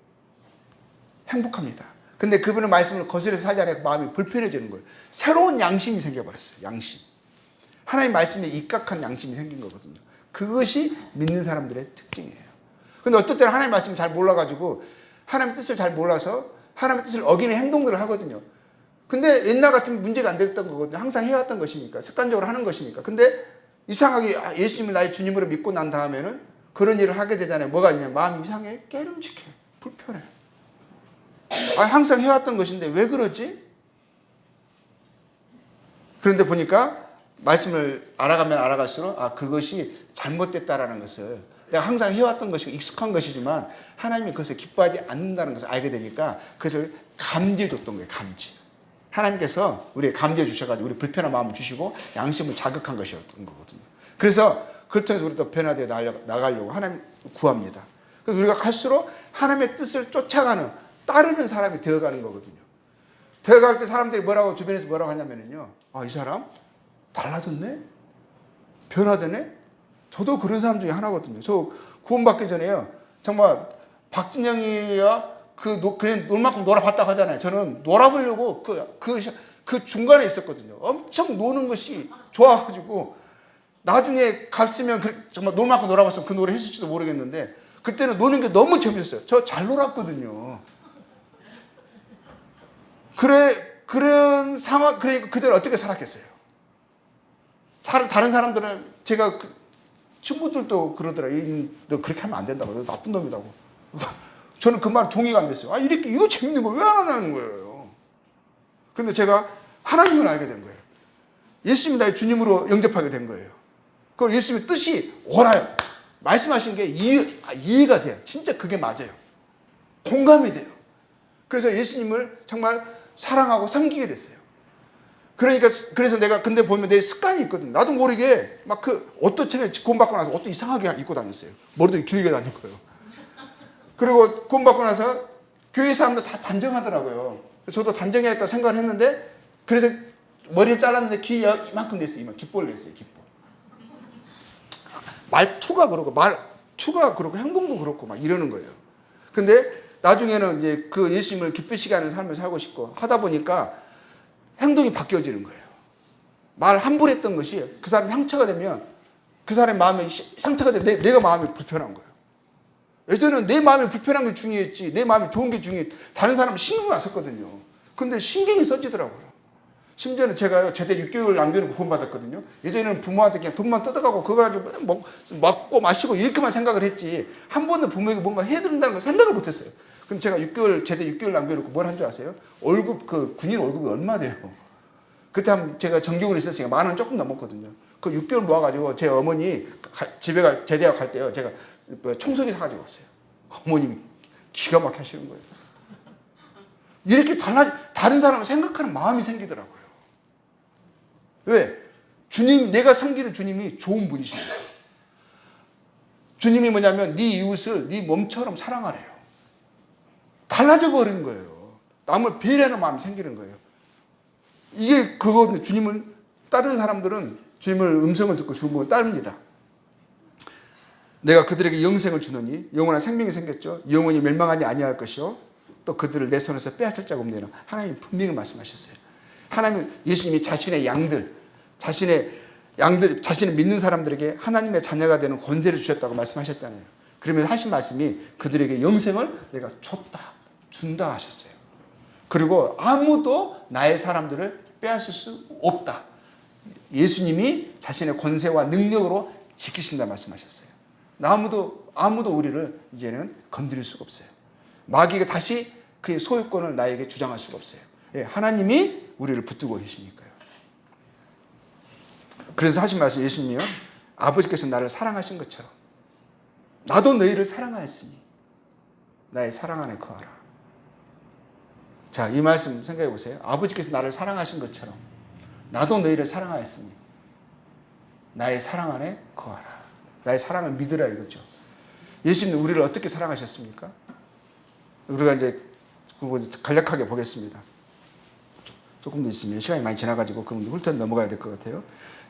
행복합니다. 근데 그분의 말씀을 거스려서 살지 않으니까 마음이 불편해지는 거예요. 새로운 양심이 생겨버렸어요. 양심. 하나님의 말씀에 입각한 양심이 생긴 거거든요. 그것이 믿는 사람들의 특징이에요. 근데 어떨 때는 하나님의 말씀을 잘 몰라가지고 하나님의 뜻을 잘 몰라서 하나님의 뜻을 어기는 행동들을 하거든요. 근데 옛날 같으면 문제가 안 됐던 거거든요. 항상 해왔던 것이니까. 습관적으로 하는 것이니까. 근데 이상하게 예수님을 나의 주님으로 믿고 난 다음에는 그런 일을 하게 되잖아요. 뭐가 있냐. 마음이 이상해. 깨름직해. 불편해. 항상 해왔던 것인데 왜 그러지? 그런데 보니까 말씀을 알아가면 알아갈수록 그것이 잘못됐다라는 것을 내가 항상 해왔던 것이고 익숙한 것이지만 하나님이 그것을 기뻐하지 않는다는 것을 알게 되니까 그것을 감지해 줬던 거예요. 감지. 하나님께서 우리의 감지해 주셔가지고 우리 불편한 마음을 주시고 양심을 자극한 것이었던 거거든요. 그래서 그걸 통해서 우리도 변화되어 나가려고 하나님 구합니다. 그래서 우리가 갈수록 하나님의 뜻을 쫓아가는 따르는 사람이 되어가는 거거든요. 되어갈 때 사람들이 주변에서 뭐라고 하냐면요. 이 사람 달라졌네? 변화되네? 저도 그런 사람 중에 하나거든요. 저 구원받기 전에요. 정말 박진영이야 그냥 놀 만큼 놀아봤다고 하잖아요. 저는 놀아보려고 그 중간에 있었거든요. 엄청 노는 것이 좋아가지고 나중에 갔으면 정말 놀 만큼 놀아봤으면 그 노래 했을지도 모르겠는데 그때는 노는 게 너무 재밌었어요. 저 잘 놀았거든요. 그런 상황, 그러니까 그때는 어떻게 살았겠어요? 다른 사람들은 제가 친구들도 그러더라고요. 너 그렇게 하면 안 된다고. 너 나쁜 놈이라고. 저는 그 말 동의가 안 됐어요. 이거 재밌는 거 왜 안 하는 거예요? 근데 제가 하나님을 알게 된 거예요. 예수님이 나의 주님으로 영접하게 된 거예요. 그리고 예수님의 뜻이 옳아요. 말씀하신 게 이해가 돼요. 진짜 그게 맞아요. 공감이 돼요. 그래서 예수님을 정말 사랑하고 섬기게 됐어요. 그래서 내가 근데 보면 내 습관이 있거든요. 나도 모르게 막 옷도 처음에 구원받고 나서 옷도 이상하게 입고 다녔어요. 머리도 길게 다니고요. 그리고 구원받고 나서 교회 사람들 다 단정하더라고요. 저도 단정해야겠다 생각을 했는데 그래서 머리를 잘랐는데 귀 이만큼 냈어요. 귓볼 냈어요. 귓볼. 말투가 그렇고 행동도 그렇고 막 이러는 거예요. 근데 나중에는 이제 그 예수님을 기쁘시게 하는 삶을 살고 싶고 하다 보니까 행동이 바뀌어지는 거예요. 말 함부로 했던 것이 그 사람이 상처가 되면 그 사람의 마음에 상처가 되면 내가 마음이 불편한 거예요. 예전에는 내 마음이 불편한 게 중요했지 내 마음이 좋은 게 중요했지 다른 사람은 신경을 안 썼거든요. 근데 신경이 써지더라고요. 심지어는 제가요 제대 6개월 남겨놓고 구원받았거든요. 예전에는 부모한테 그냥 돈만 뜯어가고 그거 가지고 먹고 마시고 이렇게만 생각을 했지 한 번도 부모에게 뭔가 해드린다는 걸 생각을 못했어요. 근데 제가 제대 6개월 남겨놓고 뭘 한 줄 아세요? 군인 월급이 얼마 돼요? 그때 제가 정규군에 있었으니까 10,000원 조금 넘었거든요. 그 6개월 모아가지고 제 어머니 제대학 갈 때요 제가 청소기 사가지고 왔어요. 어머님이 기가 막히게 하시는 거예요. 이렇게 다른 사람을 생각하는 마음이 생기더라고요. 왜? 내가 섬기는 주님이 좋은 분이십니다. 주님이 뭐냐면 네 이웃을 네 몸처럼 사랑하래요. 달라져 버린 거예요. 남을 배려하는 마음이 생기는 거예요. 이게 그거거든요. 주님을 따르는 사람들은 주님을 음성을 듣고 주님을 따릅니다. 내가 그들에게 영생을 주느니 영원한 생명이 생겼죠. 영원히 멸망하지 아니할 것이요 또 그들을 내 손에서 빼앗을 자가 없느니라. 하나님이 분명히 말씀하셨어요. 하나님 예수님이 자신의 믿는 사람들에게 하나님의 자녀가 되는 권세를 주셨다고 말씀하셨잖아요. 그러면서 하신 말씀이 그들에게 영생을 내가 준다 하셨어요. 그리고 아무도 나의 사람들을 빼앗을 수 없다. 예수님이 자신의 권세와 능력으로 지키신다 말씀하셨어요. 아무도 우리를 이제는 건드릴 수가 없어요. 마귀가 다시 그의 소유권을 나에게 주장할 수가 없어요. 하나님이 우리를 붙들고 계시니까요. 그래서 하신 말씀 예수님이요. 아버지께서 나를 사랑하신 것처럼 나도 너희를 사랑하였으니 나의 사랑 안에 거하라. 자, 이 말씀 생각해 보세요. 아버지께서 나를 사랑하신 것처럼 나도 너희를 사랑하였으니 나의 사랑 안에 거하라. 나의 사랑을 믿으라 이거죠. 예수님은 우리를 어떻게 사랑하셨습니까? 우리가 이제 간략하게 보겠습니다. 조금 더 있으면 시간이 많이 지나가지고 그럼 훑어 넘어가야 될 것 같아요.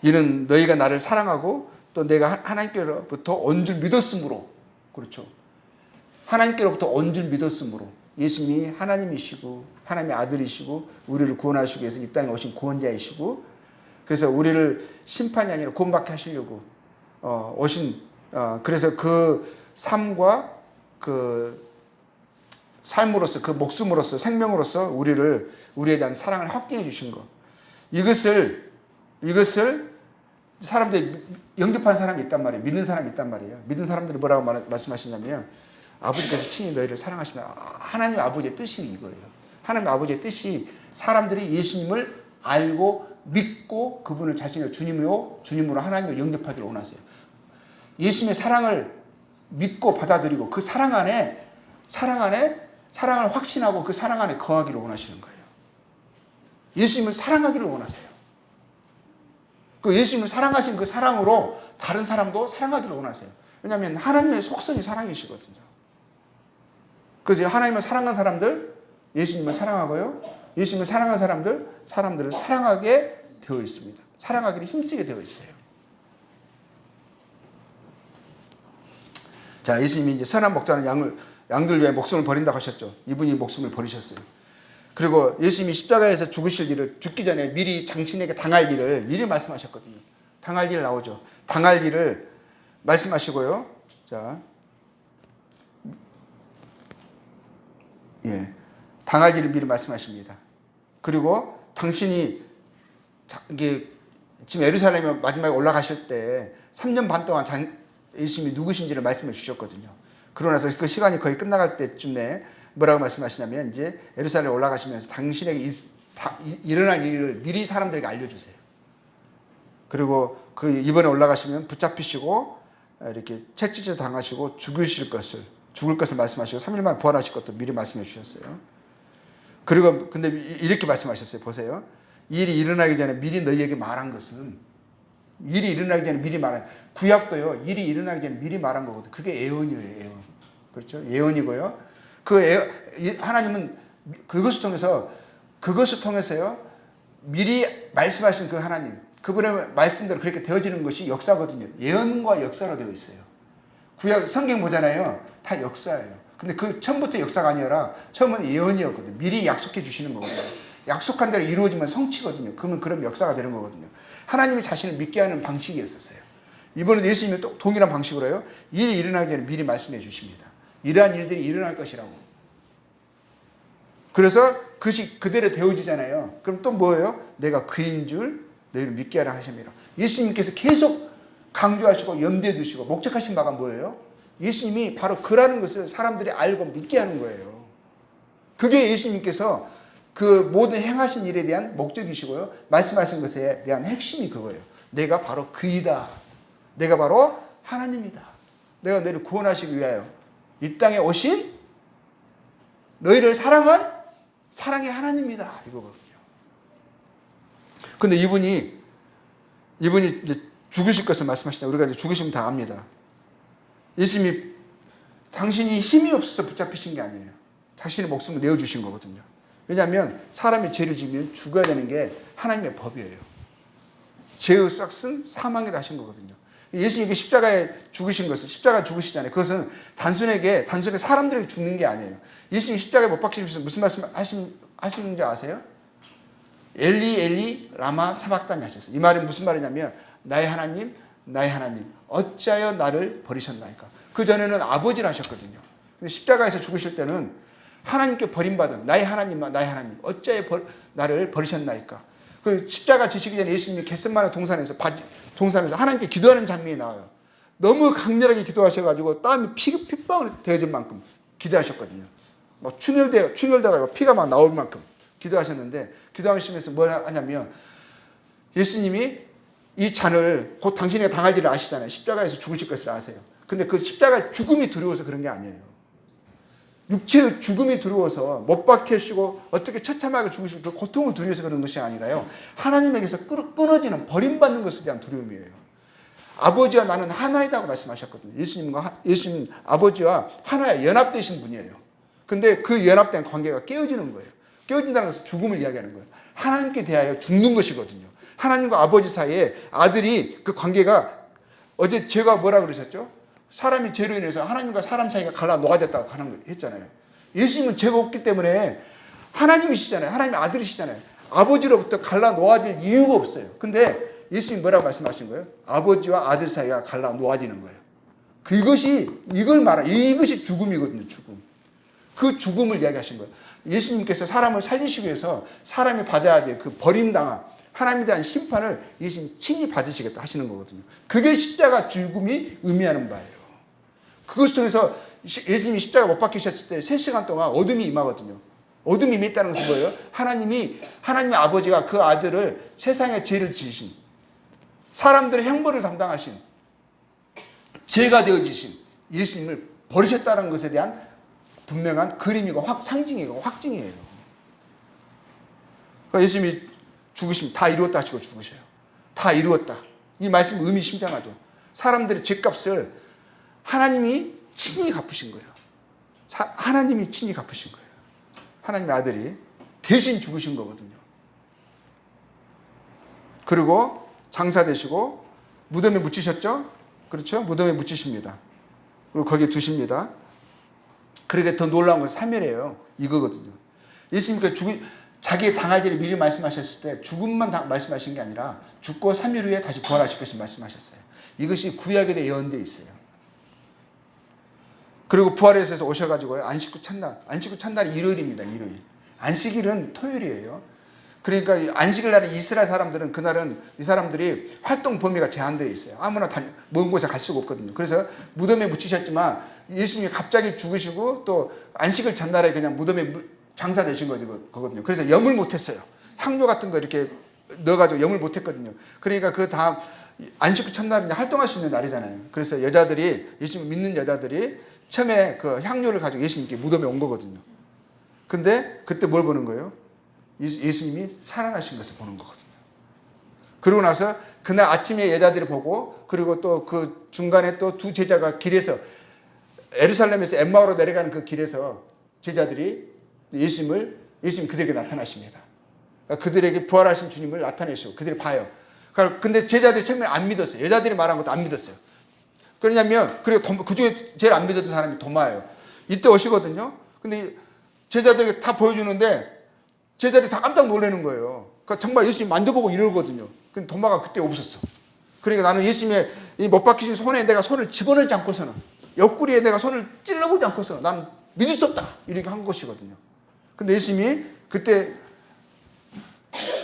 이는 너희가 나를 사랑하고 또 내가 하나님께로부터 온 줄 믿었으므로 그렇죠. 하나님께로부터 온 줄 믿었으므로 예수님이 하나님이시고 하나님의 아들이시고 우리를 구원하시기 위해서 이 땅에 오신 구원자이시고 그래서 우리를 심판이 아니라 구원받게 하시려고 그래서 그 삶과 그 삶으로서 그 목숨으로서 생명으로서 우리에 대한 사랑을 확증해 주신 것 이것을 사람들이 영접한 사람이 있단 말이에요. 믿는 사람이 있단 말이에요. 믿는 사람들이 뭐라고 말씀하시냐면 아버지께서 친히 너희를 사랑하시나 하나님 아버지의 뜻이 이거예요. 하나님 아버지의 뜻이 사람들이 예수님을 알고 믿고 그분을 자신의 주님으로 하나님을 영접하기를 원하세요. 예수님의 사랑을 믿고 받아들이고 그 사랑을 확신하고 그 사랑 안에 거하기를 원하시는 거예요. 예수님을 사랑하기를 원하세요. 그 예수님을 사랑하신 그 사랑으로 다른 사람도 사랑하기를 원하세요. 왜냐하면 하나님의 속성이 사랑이시거든요. 그래서 하나님을 사랑한 사람들, 예수님을 사랑하고요. 예수님을 사랑한 사람들을 사랑하게 되어 있습니다. 사랑하기를 힘쓰게 되어 있어요. 자, 예수님이 이제 선한 목자는 양들 위해 목숨을 버린다고 하셨죠. 이분이 목숨을 버리셨어요. 그리고 예수님이 십자가에서 죽으실 일을 죽기 전에 미리 당신에게 당할 일을 미리 말씀하셨거든요. 당할 일 나오죠. 당할 일을 말씀하시고요. 자, 예, 당할 일을 미리 말씀하십니다. 그리고 당신이 이게 지금 예루살렘에 마지막에 올라가실 때 3년 반 동안 예수님이 누구신지를 말씀해 주셨거든요. 그러고 나서 그 시간이 거의 끝나갈 때쯤에 뭐라고 말씀하시냐면 이제 예루살렘에 올라가시면서 당신에게 일어날 일을 미리 사람들에게 알려주세요. 그리고 그 이번에 올라가시면 붙잡히시고 이렇게 채찍질 당하시고 죽을 것을 말씀하시고 3일 만에 부활하실 것도 미리 말씀해 주셨어요. 그리고 근데 이렇게 말씀하셨어요. 보세요. 이 일이 일어나기 전에 미리 너희에게 말한 것은 일이 일어나기 전에 미리 말한 구약도요. 일이 일어나기 전에 미리 말한 거거든요. 그게 예언이에요. 예언. 그렇죠? 예언이고요. 하나님은 그것을 통해서요. 미리 말씀하신 그 하나님 그분의 말씀대로 그렇게 되어지는 것이 역사거든요. 예언과 역사로 되어 있어요. 구약 성경 보잖아요. 다 역사예요. 근데 그 처음부터 역사가 아니라 처음은 예언이었거든요. 미리 약속해 주시는 거거든요. 약속한 대로 이루어지면 성취거든요. 그러면 그런 역사가 되는 거거든요. 하나님이 자신을 믿게 하는 방식이었었어요. 이번에 예수님이 또 동일한 방식으로요. 일이 일어나기 전에 미리 말씀해 주십니다. 이러한 일들이 일어날 것이라고. 그래서 그것이 그대로 되어지잖아요. 그럼 또 뭐예요? 내가 그인 줄 너희를 믿게 하라 하십니다. 예수님께서 계속 강조하시고 염두에 두시고 목적하신 바가 뭐예요? 예수님이 바로 그라는 것을 사람들이 알고 믿게 하는 거예요. 그게 예수님께서 그 모든 행하신 일에 대한 목적이시고요. 말씀하신 것에 대한 핵심이 그거예요. 내가 바로 그이다. 내가 바로 하나님이다. 내가 너희를 구원하시기 위하여 이 땅에 오신 너희를 사랑한 사랑의 하나님이다. 이거거든요. 근데 이분이 이제 죽으실 것을 말씀하시잖아요. 우리가 이제 죽으시면 다 압니다. 예수님이 당신이 힘이 없어서 붙잡히신 게 아니에요. 자신의 목숨을 내어주신 거거든요. 왜냐하면 사람이 죄를 지으면 죽어야 되는 게 하나님의 법이에요. 죄의 싹은 사망이라 하신 거거든요. 예수님이 십자가에 죽으신 것은 십자가 죽으시잖아요. 그것은 단순하게 사람들에게 죽는 게 아니에요. 예수님이 십자가에 못 박히시면서 무슨 말씀 하시는 줄 아세요? 엘리 엘리 라마 사박다니 하셨어요. 이 말은 무슨 말이냐면 나의 하나님 어찌하여 나를 버리셨나이까. 그 전에는 아버지를 하셨거든요. 근데 십자가에서 죽으실 때는 하나님께 버림받은 나의 하나님 어찌하여 나를 버리셨나이까. 그 십자가 지시기 전에 예수님이 겟세마네 동산에서 하나님께 기도하는 장면이 나와요. 너무 강렬하게 기도하셔가지고 땀이 핏방울이 되어질 만큼 기도하셨거든요. 막 충혈되가 피가 막 나올 만큼 기도하셨는데 기도하시면서 뭘 하냐면 예수님이 이 잔을 곧 당신이 당할 일을 아시잖아요. 십자가에서 죽으실 것을 아세요. 근데 그 십자가 죽음이 두려워서 그런 게 아니에요. 육체의 죽음이 두려워서 못 박히시고 어떻게 처참하게 죽으실 그 고통을 두려워서 그런 것이 아니라요. 하나님에게서 끊어지는 버림받는 것에 대한 두려움이에요. 아버지와 나는 하나이다고 말씀하셨거든요. 예수님 아버지와 하나의 연합되신 분이에요. 근데 그 연합된 관계가 깨어지는 거예요. 깨어진다는 것은 죽음을 이야기하는 거예요. 하나님께 대하여 죽는 것이거든요. 하나님과 아버지 사이에 아들이 그 관계가 어제 제가 뭐라 그러셨죠? 사람이 죄로 인해서 하나님과 사람 사이가 갈라 놓아졌다고 했잖아요. 예수님은 죄가 없기 때문에 하나님이시잖아요. 하나님의 아들이시잖아요. 아버지로부터 갈라 놓아질 이유가 없어요. 근데 예수님이 뭐라고 말씀하신 거예요? 아버지와 아들 사이가 갈라 놓아지는 거예요. 이것이 죽음이거든요. 죽음. 그 죽음을 이야기하신 거예요. 예수님께서 사람을 살리시기 위해서 사람이 받아야 될 그 버림당한 하나님에 대한 심판을 예수님 친히 받으시겠다 하시는 거거든요. 그게 십자가 죽음이 의미하는 바예요. 그것 통해서 예수님이 십자가 못 박히셨을 때 3시간 동안 어둠이 임하거든요. 어둠이 임했다는 것은 뭐예요? 하나님의 아버지가 그 아들을 세상의 죄를 지으신 사람들의 형벌을 담당하신 죄가 되어지신 예수님을 버리셨다는 것에 대한 분명한 그림이고 상징이고 확증이에요. 그러니까 예수님이 죽으시면 다 이루었다 하시고 죽으셔요. 다 이루었다. 이 말씀 의미심장하죠. 사람들의 죄값을 하나님이 친히 갚으신 거예요. 하나님이 친히 갚으신 거예요. 하나님의 아들이 대신 죽으신 거거든요. 그리고 장사되시고 무덤에 묻히셨죠? 그렇죠? 무덤에 묻히십니다. 그리고 거기에 두십니다. 그러게 더 놀라운 건 사멸이에요. 이거거든요. 예수님께서 자기의 당할 일을 미리 말씀하셨을 때 죽음만 말씀하신 게 아니라 죽고 3일 후에 다시 부활하실 것을 말씀하셨어요. 이것이 구약에 대해 예언되어 있어요. 그리고 부활에서 오셔가지고요. 안식 후 첫날이 일요일입니다. 일요일. 안식일은 토요일이에요. 그러니까 안식일 날에 이스라엘 사람들은 그날은 이 사람들이 활동 범위가 제한되어 있어요. 아무나 먼 곳에 갈 수가 없거든요. 그래서 무덤에 묻히셨지만 예수님이 갑자기 죽으시고 또 안식일 전날에 그냥 무덤에 장사되신 거거든요. 그래서 염을 못했어요. 향료 같은 거 이렇게 넣어가지고 염을 못했거든요. 그러니까 그 다음 안식 후 첫날은 활동할 수 있는 날이잖아요. 그래서 예수님 믿는 여자들이 처음에 그 향료를 가지고 예수님께 무덤에 온 거거든요. 근데 그때 뭘 보는 거예요? 예수님이 살아나신 것을 보는 거거든요. 그러고 나서 그날 아침에 여자들이 보고 그리고 또 그 중간에 또 두 제자가 길에서 예루살렘에서 엠마오로 내려가는 그 길에서 제자들이 예수님 그들에게 나타나십니다. 그러니까 그들에게 부활하신 주님을 나타내시고 그들이 봐요. 근데 제자들이 처음에 안 믿었어요. 여자들이 말한 것도 안 믿었어요. 그러냐면 그리고 그중에 제일 안 믿었던 사람이 도마예요. 이때 오시거든요. 근데 제자들에게 다 보여주는데 제자들이 다 깜짝 놀라는 거예요. 그러니까 정말 예수님 만져보고 이러거든요. 근데 도마가 그때 없었어. 그러니까 나는 예수님의 못 박히신 손에 내가 손을 집어넣지 않고서는 옆구리에 내가 손을 찔러보지 않고서는 나는 믿을 수 없다. 이렇게 한 것이거든요. 근데 예수님이 그때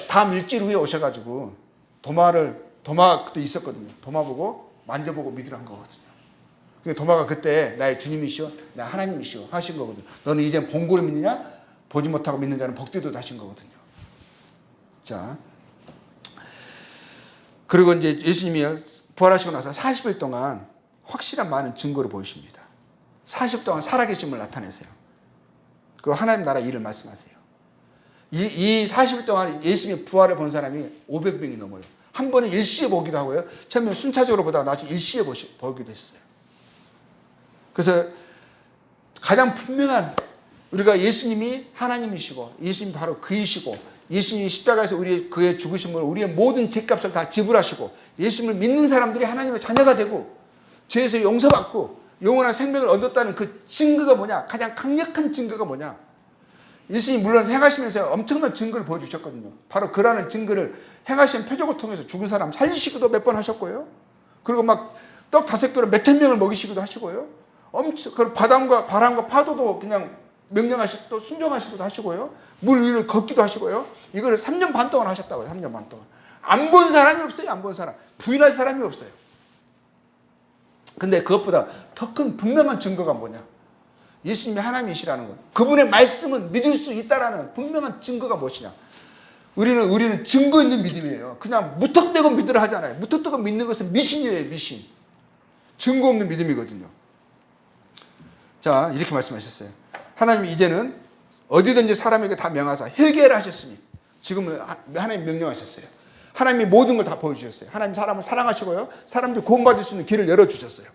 다음 일주일 후에 오셔가지고 도마 그때 있었거든요. 도마 보고 만져보고 믿으라 한 거거든요. 그러니까 도마가 그때 나의 주님이시오, 나 하나님이시오 하신 거거든요. 너는 이제 본 거를 믿느냐? 보지 못하고 믿는 자는 복되도다 하신 거거든요. 자, 그리고 이제 예수님이 부활하시고 나서 40일 동안 확실한 많은 증거를 보이십니다. 40일 동안 살아계심을 나타내세요. 그 하나님 나라 일을 말씀하세요. 이 40일 동안 예수님의 부활을 본 사람이 500명이 넘어요. 한 번은 일시에 보기도 하고요. 처음에 순차적으로 보다가 나중에 일시에 보기도 했어요. 그래서 가장 분명한 우리가 예수님이 하나님이시고 예수님이 바로 그이시고 예수님이 십자가에서 그의 죽으심을 우리의 모든 죄값을 다 지불하시고 예수님을 믿는 사람들이 하나님의 자녀가 되고 죄에서 용서받고 영원한 생명을 얻었다는 그 증거가 뭐냐? 가장 강력한 증거가 뭐냐? 예수님이 물론 행하시면서 엄청난 증거를 보여주셨거든요. 바로 그러한 증거를 행하신 표적을 통해서 죽은 사람 살리시기도 몇 번 하셨고요. 그리고 막 떡 5개로 몇천 명을 먹이시기도 하시고요. 그 바람과 파도도 그냥 명령하시고 또 순종하시기도 하시고요. 물 위를 걷기도 하시고요. 이거를 3년 반 동안 하셨다고요. 3년 반 동안. 안 본 사람이 없어요. 안 본 사람. 부인할 사람이 없어요. 근데 그것보다 더 큰 분명한 증거가 뭐냐? 예수님이 하나님이시라는 것. 그분의 말씀은 믿을 수 있다라는 분명한 증거가 무엇이냐? 우리는 증거 있는 믿음이에요. 그냥 무턱대고 믿으라 하잖아요. 무턱대고 믿는 것은 미신이에요. 미신. 증거 없는 믿음이거든요. 자, 이렇게 말씀하셨어요. 하나님이 이제는 어디든지 사람에게 다 명하사 회개를 하셨으니 지금은 하나님 명령하셨어요. 하나님이 모든 걸 다 보여주셨어요. 하나님 사람을 사랑하시고요. 사람들이 구원받을 수 있는 길을 열어주셨어요.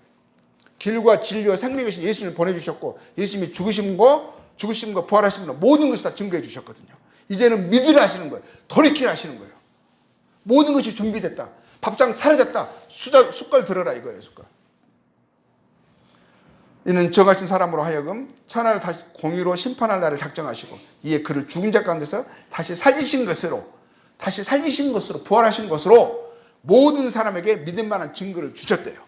길과 진리와 생명이신 예수님을 보내주셨고 예수님이 죽으심과 부활하심과 모든 것을 다 증거해 주셨거든요. 이제는 믿으라 하시는 거예요. 돌이키라 하시는 거예요. 모든 것이 준비됐다. 밥상 차려졌다. 숟갈 들어라 이거예요. 숟갈. 이는 정하신 사람으로 하여금 천하를 다시 공의로 심판할 날을 작정하시고 이에 그를 죽은 자 가운데서 다시 살리신 것으로 부활하신 것으로 모든 사람에게 믿을 만한 증거를 주셨대요.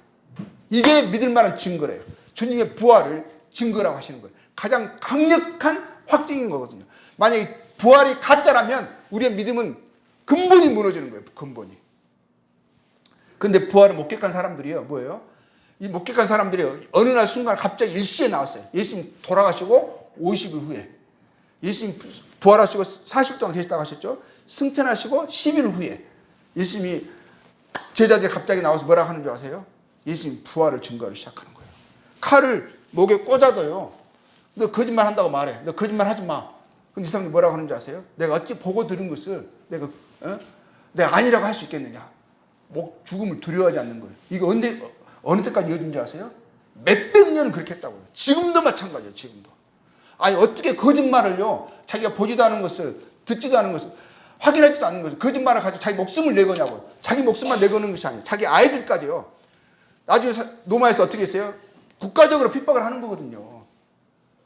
이게 믿을 만한 증거래요. 주님의 부활을 증거라고 하시는 거예요. 가장 강력한 확증인 거거든요. 만약에 부활이 가짜라면 우리의 믿음은 근본이 무너지는 거예요. 근본이. 근데 부활을 목격한 사람들이요. 뭐예요? 이 목격한 사람들이 어느 날 순간 갑자기 일시에 나왔어요. 예수님 돌아가시고 50일 후에. 예수님 부활하시고 40일 동안 계셨다고 하셨죠. 승천하시고 10일 후에 예수님이 제자들이 갑자기 나와서 뭐라고 하는 줄 아세요? 예수님 부활을 증거하기 시작하는 거예요. 칼을 목에 꽂아둬요. 너 거짓말 한다고 말해. 너 거짓말 하지 마. 근데 이 사람이 뭐라고 하는지 아세요? 내가 어찌 보고 들은 것을 내가 아니라고 할 수 있겠느냐. 죽음을 두려워하지 않는 거예요. 이거 어느 때까지 이어진 줄 아세요? 몇백 년은 그렇게 했다고요. 지금도 마찬가지예요. 지금도. 아니 어떻게 거짓말을요. 자기가 보지도 않은 것을 듣지도 않은 것을 확인하지도 않는 것을 거짓말을 가지고 자기 목숨을 내거냐고요. 자기 목숨만 내거는 것이 아니에요. 자기 아이들까지요. 나중에 로마에서 어떻게 했어요? 국가적으로 핍박을 하는 거거든요.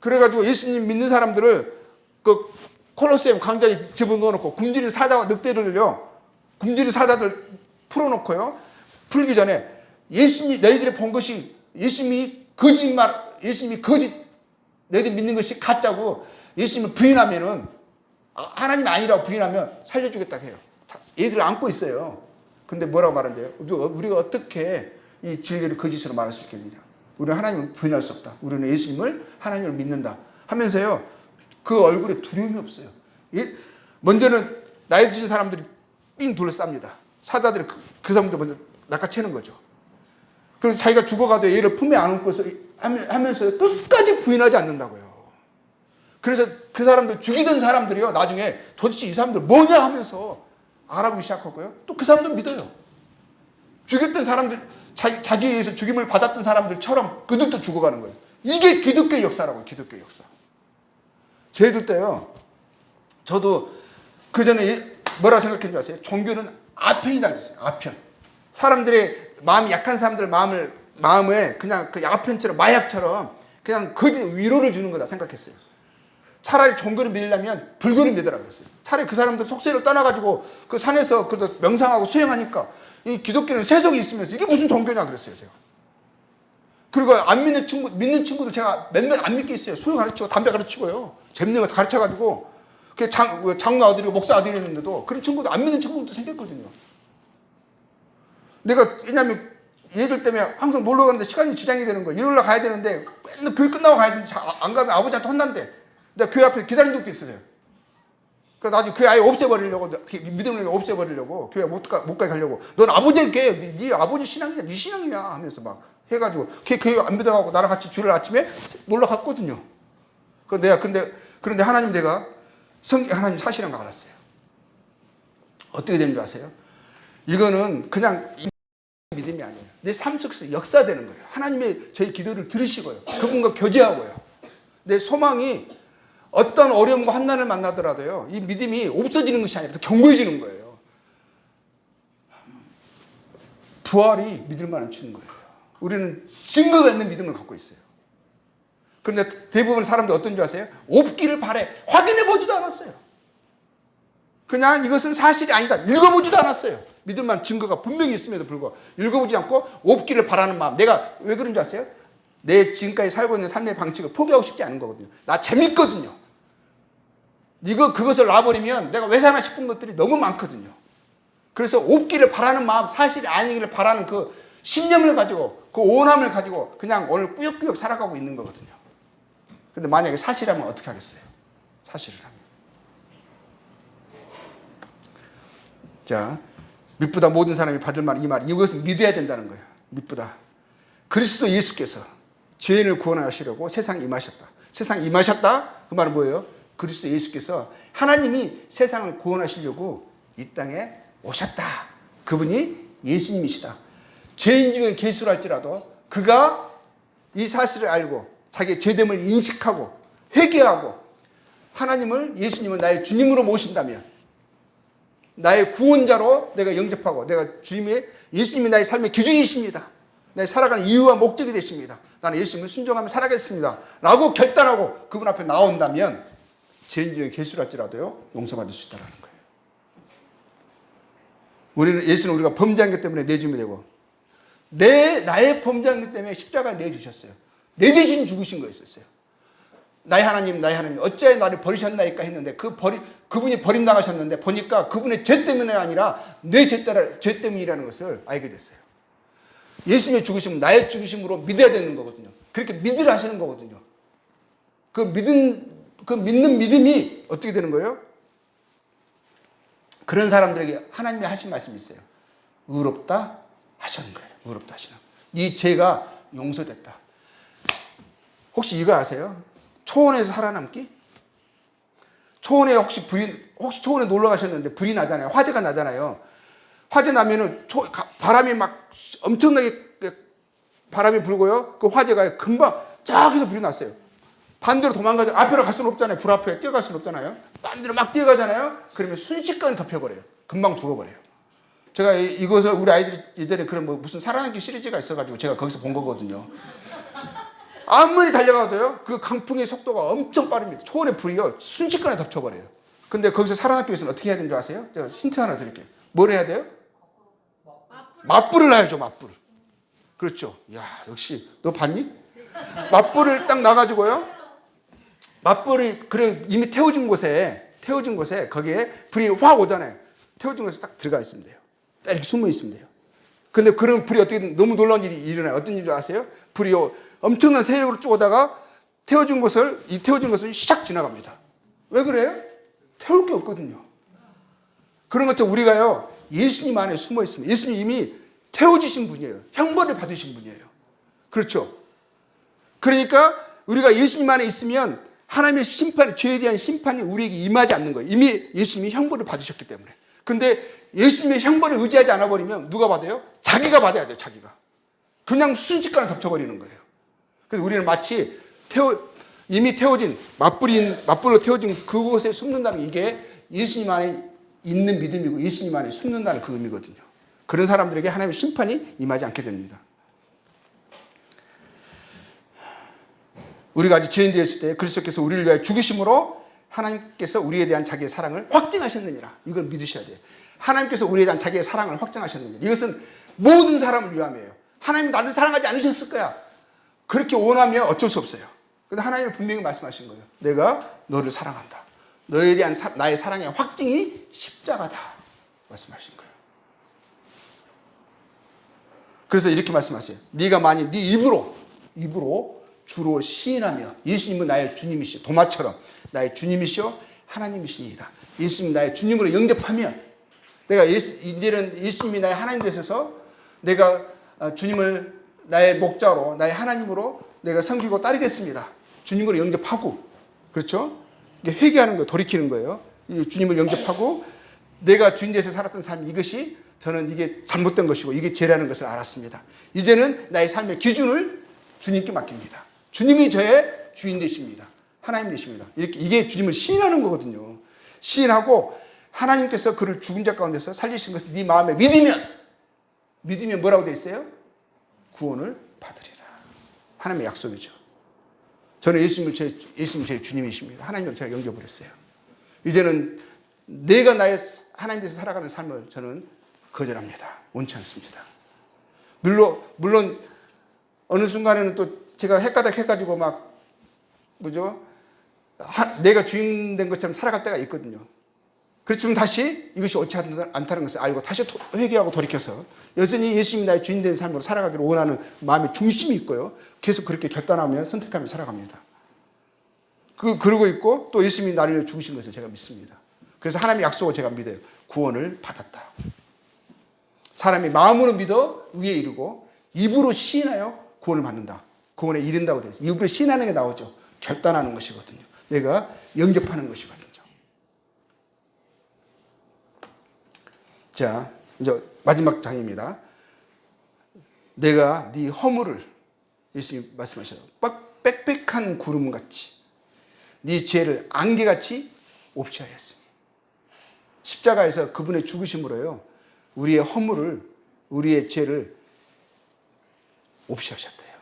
그래가지고 예수님 믿는 사람들을 그 콜로세움 광장에 집어넣어놓고 굶주린 사자와 늑대를요, 굶주린 사자들 풀어놓고요, 풀기 전에 예수님, 너희들이 본 것이 예수님이 거짓말, 예수님이 거짓, 너희들이 믿는 것이 가짜고 예수님을 부인하면은, 하나님 아니라고 부인하면 살려주겠다고 해요. 얘들을 안고 있어요. 근데 뭐라고 말한대요? 우리가 어떻게 이 진리를 거짓으로 말할 수 있겠느냐? 우리는 하나님을 부인할 수 없다. 우리는 예수님을 하나님을 믿는다 하면서요, 그 얼굴에 두려움이 없어요. 먼저는 나이 드신 사람들이 삥 둘러쌉니다. 사자들이 그 사람들 먼저 낚아채는 거죠. 그래서 자기가 죽어가도 얘를 품에 안고서 하면서 끝까지 부인하지 않는다고요. 그래서 그 사람들, 죽이던 사람들이요, 나중에 도대체 이 사람들 뭐냐 하면서 알아보기 시작하고요, 또 그 사람들 믿어요. 죽였던 사람들, 자기에 의해서 죽임을 받았던 사람들처럼 그들도 죽어가는 거예요. 이게 기독교의 역사라고요. 기독교의 역사. 저희들 때요, 저도 그 전에 뭐라고 생각했는지 아세요? 종교는 아편이다 그랬어요. 아편. 사람들의 마음이 약한 사람들 마음에 그냥 그 아편처럼, 마약처럼 그냥 거짓 위로를 주는 거다 생각했어요. 차라리 종교를 믿으려면 불교를 믿으라 그랬어요. 차라리 그 사람들 속세를 떠나가지고 그 산에서 그 명상하고 수행하니까, 이 기독교는 세속이 있으면서 이게 무슨 종교냐 그랬어요, 제가. 그리고 안 믿는 믿는 친구들 제가 몇몇 안 믿게 있어요. 수행 가르치고 담배 가르치고요, 재밌는 거 가르쳐가지고, 그 장로 아들이고 목사 아들이었는데도 그런 친구들, 안 믿는 친구들도 생겼거든요. 내가, 왜냐면 얘들 때문에 항상 놀러 가는데 시간이 지장이 되는 거예요. 일요일 날 가야 되는데 맨날 교회 끝나고 가야 되는데 안 가면 아버지한테 혼난대. 내가 교회 앞에 기다리는 적도 있어요. 그래서 나중에 교회 아예 없애버리려고, 믿음을 없애버리려고, 교회 못 가게 하려고. 넌 아버지에게, 네 아버지 신앙이냐, 네 신앙이냐 하면서 막 해가지고, 교회 안 믿어가고 나랑 같이 주일 아침에 놀러 갔거든요. 그런데 하나님, 내가 하나님 사실한 거 알았어요. 어떻게 되는 줄 아세요? 이거는 그냥 믿음이 아니에요. 내 삶 속에서 역사되는 거예요. 하나님의 저희 기도를 들으시고요, 그분과 교제하고요, 내 소망이 어떤 어려움과 환난을 만나더라도요, 이 믿음이 없어지는 것이 아니라 더 견고해지는 거예요. 부활이 믿을 만한 주는 거예요. 우리는 증거가 있는 믿음을 갖고 있어요. 그런데 대부분 사람들 어떤 줄 아세요? 없기를 바래. 확인해 보지도 않았어요. 그냥 이것은 사실이 아니다, 읽어보지도 않았어요. 믿을 만한 증거가 분명히 있음에도 불구하고 읽어보지 않고 없기를 바라는 마음. 내가 왜 그런 줄 아세요? 내 지금까지 살고 있는 삶의 방식을 포기하고 싶지 않은 거거든요. 나 재밌거든요. 그것을 놔버리면 내가 왜 사나 싶은 것들이 너무 많거든요. 그래서 없기를 바라는 마음, 사실이 아니기를 바라는 그 신념을 가지고, 그 오남을 가지고 그냥 오늘 꾸역꾸역 살아가고 있는 거거든요. 근데 만약에 사실이라면 어떻게 하겠어요? 사실이라면. 자, 믿보다 모든 사람이 받을 말, 이 말, 이것은 믿어야 된다는 거예요. 믿보다. 그리스도 예수께서 죄인을 구원하시려고 세상에 임하셨다. 세상에 임하셨다? 그 말은 뭐예요? 그리스도 예수께서, 하나님이 세상을 구원하시려고 이 땅에 오셨다. 그분이 예수님이시다. 죄인 중에 계시로 할지라도 그가 이 사실을 알고 자기의 죄됨을 인식하고 회개하고 하나님을, 예수님을 나의 주님으로 모신다면, 나의 구원자로 내가 영접하고, 내가 예수님이 나의 삶의 기준이십니다, 내 살아가는 이유와 목적이 되십니다, 나는 예수님을 순종하며 살아가겠습니다 라고 결단하고 그분 앞에 나온다면 죄인 중에 계시할지라도요 용서받을 수 있다는 거예요. 예수는 우리가 범죄한 것 때문에 내줌이 되고, 나의 범죄한 것 때문에 십자가에 내주셨어요. 내 대신 죽으신 거였었어요. 나의 하나님 어찌하여 나를 버리셨나이까 했는데, 그분이 버림당하셨는데 보니까 그분의 죄 때문에 아니라 내 죄 때문이라는 것을 알게 됐어요. 예수님의 죽으심은 나의 죽으심으로 믿어야 되는 거거든요. 그렇게 믿으라 하시는 거거든요. 그 믿는 믿음이 어떻게 되는 거예요? 그런 사람들에게 하나님이 하신 말씀이 있어요. 의롭다 하시는 거예요. 의롭다 하시는. 네 죄가 용서됐다. 혹시 이거 아세요? 초원에서 살아남기? 초원에 혹시 초원에 놀러 가셨는데 불이 나잖아요. 화재가 나잖아요. 화재 나면은 바람이 막 엄청나게 바람이 불고요. 그 화재가 금방 저기서 불이 났어요. 반대로 도망가죠. 앞으로 갈 수는 없잖아요. 불 앞에 뛰어갈 수는 없잖아요. 반대로 막 뛰어가잖아요. 그러면 순식간에 덮여버려요. 금방 죽어버려요. 제가 이것을 우리 아이들이 예전에 그런 무슨 살아남기 시리즈가 있어가지고 제가 거기서 본 거거든요. 아무리 달려가도요, 그 강풍의 속도가 엄청 빠릅니다. 초원의 불이요, 순식간에 덮쳐버려요. 근데 거기서 사랑학교에서는 어떻게 해야 되는 줄 아세요? 제가 힌트 하나 드릴게요. 뭘 해야 돼요? 맞불을 놔야죠, 맞불을. 그렇죠. 야, 역시, 너 봤니? 맞불을 딱 놔가지고요, 맞불이, 그래, 이미 태워진 곳에, 거기에 불이 확 오잖아요. 태워진 곳에 딱 들어가 있으면 돼요. 딱 이렇게 숨어 있으면 돼요. 근데 그런 불이 어떻게 너무 놀라운 일이 일어나요. 어떤 일인지 아세요? 불이요, 엄청난 세력으로 쭉 오다가 태워진 것을 샥 지나갑니다. 왜 그래요? 태울 게 없거든요. 그런 것처럼 우리가요, 예수님 안에 숨어 있으면, 예수님 이미 태워지신 분이에요. 형벌을 받으신 분이에요. 그렇죠? 그러니까 우리가 예수님 안에 있으면 하나님의 심판이, 죄에 대한 심판이 우리에게 임하지 않는 거예요. 이미 예수님이 형벌을 받으셨기 때문에. 근데 예수님의 형벌을 의지하지 않아 버리면 누가 받아요? 자기가 받아야 돼요. 자기가. 그냥 순식간에 덮쳐버리는 거예요. 그래서 우리는 마치 이미 태워진, 맞불로 태워진 그곳에 숨는다는, 이게 예수님 안에 있는 믿음이고 예수님 안에 숨는다는 그 의미거든요. 그런 사람들에게 하나님의 심판이 임하지 않게 됩니다. 우리가 아직 죄인 되었을 때 그리스도께서 우리를 위하여 죽으심으로 하나님께서 우리에 대한 자기의 사랑을 확증하셨느니라. 이걸 믿으셔야 돼요. 하나님께서 우리에 대한 자기의 사랑을 확증하셨느니라. 이것은 모든 사람을 위함이에요. 하나님 나를 사랑하지 않으셨을 거야. 그렇게 원하면 어쩔 수 없어요. 근데 하나님은 분명히 말씀하신 거예요. 내가 너를 사랑한다. 너에 대한 나의 사랑의 확증이 십자가다. 말씀하신 거예요. 그래서 이렇게 말씀하세요. 네가 만일 네 입으로 주로 시인하며, 예수님은 나의 주님이시오, 도마처럼 나의 주님이시오 하나님이시니이다. 예수님 나의 주님으로 영접하면, 내가 이제는 예수님이 나의 하나님 되셔서 내가 주님을 나의 목자로, 나의 하나님으로 내가 섬기고 따르겠습니다. 주님으로 영접하고, 그렇죠? 이게 회개하는 거예요. 돌이키는 거예요. 주님을 영접하고 내가 주인 되어서 살았던 삶, 이것이 저는 이게 잘못된 것이고 이게 죄라는 것을 알았습니다. 이제는 나의 삶의 기준을 주님께 맡깁니다. 주님이 저의 주인 되십니다. 하나님 되십니다. 이게 주님을 시인하는 거거든요. 시인하고 하나님께서 그를 죽은 자 가운데서 살리신 것을 네 마음에 믿으면 뭐라고 돼 있어요? 구원을 받으리라. 하나님의 약속이죠. 저는 예수님 제 주님이십니다. 하나님을 제가 영접을 했어요. 이제는 내가 나의 하나님 돼서 살아가는 삶을 저는 거절합니다. 원치 않습니다. 물론 어느 순간에는 또 제가 헷가닥 해가지고 막 내가 주인 된 것처럼 살아갈 때가 있거든요. 그렇지만 다시 이것이 옳지 않다는 것을 알고 다시 회개하고 돌이켜서 여전히 예수님이 나의 주인 된 삶으로 살아가기를 원하는 마음의 중심이 있고요. 계속 그렇게 결단하며 선택하며 살아갑니다. 그러고 있고 또 예수님이 나를 위해 죽으신 것을 제가 믿습니다. 그래서 하나님의 약속을 제가 믿어요. 구원을 받았다. 사람이 마음으로 믿어 위에 이르고 입으로 시인하여 구원을 받는다. 구원에 이른다고 되어 있어요. 입으로 시인하는 게 나오죠. 결단하는 것이거든요. 내가 영접하는 것이거든요. 자, 이제 마지막 장입니다. 내가 네 허물을, 예수님 말씀하셔요. 빽빽한 구름같이 네 죄를 안개같이 옵시하였으니. 십자가에서 그분의 죽으심으로요, 우리의 허물을, 우리의 죄를 옵시하셨대요.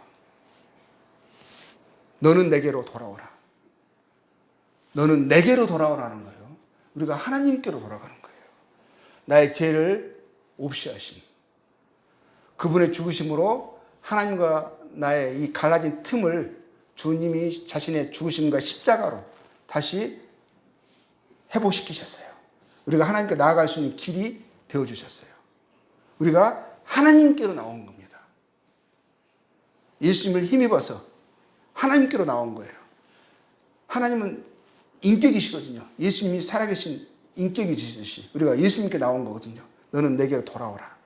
너는 내게로 돌아오라. 너는 내게로 돌아오라는 거예요. 우리가 하나님께로 돌아가는 거예요. 나의 죄를 옵시하신 그분의 죽으심으로 하나님과 나의 이 갈라진 틈을 주님이 자신의 죽으심과 십자가로 다시 회복시키셨어요. 우리가 하나님께 나아갈 수 있는 길이 되어주셨어요. 우리가 하나님께로 나온 겁니다. 예수님을 힘입어서 하나님께로 나온 거예요. 하나님은 인격이시거든요. 예수님이 살아계신 인격이시듯이 우리가 예수님께 나온 거거든요. 너는 내게로 돌아오라.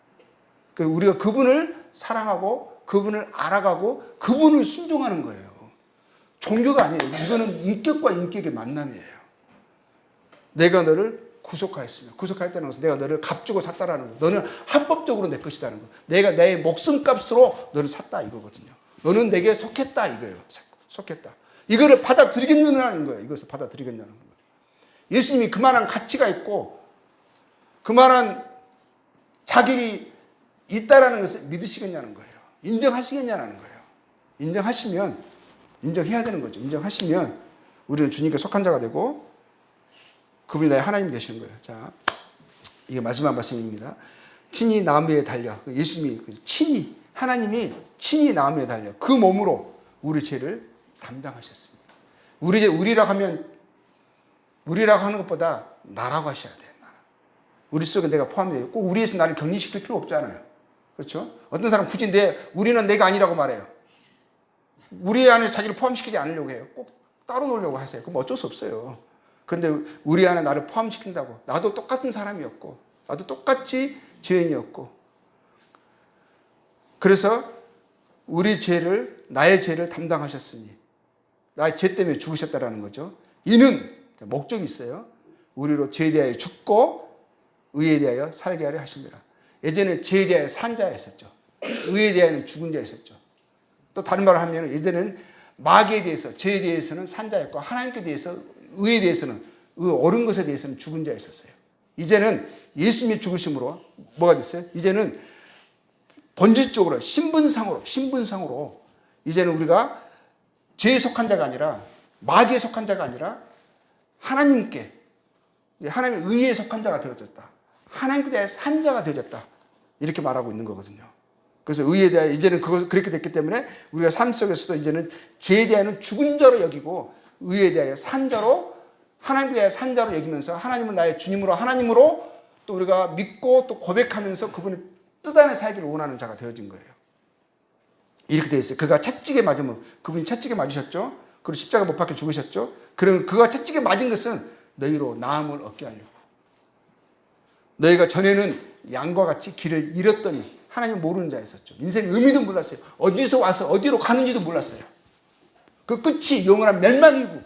우리가 그분을 사랑하고 그분을 알아가고 그분을 순종하는 거예요. 종교가 아니에요. 이거는 인격과 인격의 만남이에요. 내가 너를 구속하였으며, 구속하였다는 것은 내가 너를 값주고 샀다라는 거. 너는 합법적으로 내 것이다는 거. 내가 내 목숨값으로 너를 샀다 이거거든요. 너는 내게 속했다 이거예요. 속했다. 이거를 받아들이겠느냐는 거예요. 이것을 받아들이겠냐는 거예요. 예수님이 그만한 가치가 있고 그만한 자격이 있다라는 것을 믿으시겠냐는 거예요. 인정하시겠냐는 거예요. 인정하시면 인정해야 되는 거죠. 인정하시면 우리는 주님께 속한 자가 되고 그분이 나의 하나님이 되시는 거예요. 자, 이게 마지막 말씀입니다. 친히 나무에 달려, 예수님이 하나님이 친히 나무에 달려 그 몸으로 우리 죄를 담당하셨습니다. 우리라고 하는 것보다 나라고 하셔야 돼요. 우리 속에 내가 포함되어 꼭 우리에서 나를 격리시킬 필요 없잖아요. 그렇죠? 어떤 사람 굳이 우리는 내가 아니라고 말해요. 우리 안에 자기를 포함시키지 않으려고 해요. 꼭 따로 놓으려고 하세요. 그럼 어쩔 수 없어요. 그런데 우리 안에 나를 포함시킨다고. 나도 똑같은 사람이었고, 나도 똑같이 죄인이었고. 그래서 나의 죄를 담당하셨으니, 나의 죄 때문에 죽으셨다라는 거죠. 이는 목적이 있어요. 우리로 죄에 대하여 죽고 의에 대하여 살게 하려 하십니다. 예전에 죄에 대하여 산 자였었죠. 의에 대하여는 죽은 자였었죠. 또 다른 말을 하면 예전에는 마귀에 대해서, 죄에 대해서는 산 자였고 하나님께 대해서, 의에 대해서는, 옳은 것에 대해서는 죽은 자였었어요. 이제는 예수님의 죽으심으로 뭐가 됐어요? 이제는 본질적으로 신분상으로 이제는 우리가 죄에 속한 자가 아니라, 마귀에 속한 자가 아니라 하나님의 의에 속한 자가 되어졌다. 하나님께 대해 산 자가 되어졌다. 이렇게 말하고 있는 거거든요. 그래서 의에 대해 이제는 그렇게 됐기 때문에 우리가 삶 속에서도 이제는 죄에 대하여는 죽은 자로 여기고 의에 대하여 산 자로, 하나님께 대하여 산 자로 여기면서 하나님을 나의 주님으로, 하나님으로 또 우리가 믿고 또 고백하면서 그분의 뜻 안에 살기를 원하는 자가 되어진 거예요. 이렇게 되어 있어요. 그가 채찍에 맞으면, 그분이 채찍에 맞으셨죠. 그리고 십자가 못 박혀 죽으셨죠. 그러면 그가 채찍에 맞은 것은 너희로 나음을 얻게 하려고. 너희가 전에는 양과 같이 길을 잃었더니 하나님 모르는 자였었죠. 인생의 의미도 몰랐어요. 어디서 와서 어디로 가는지도 몰랐어요. 그 끝이 영원한 멸망이고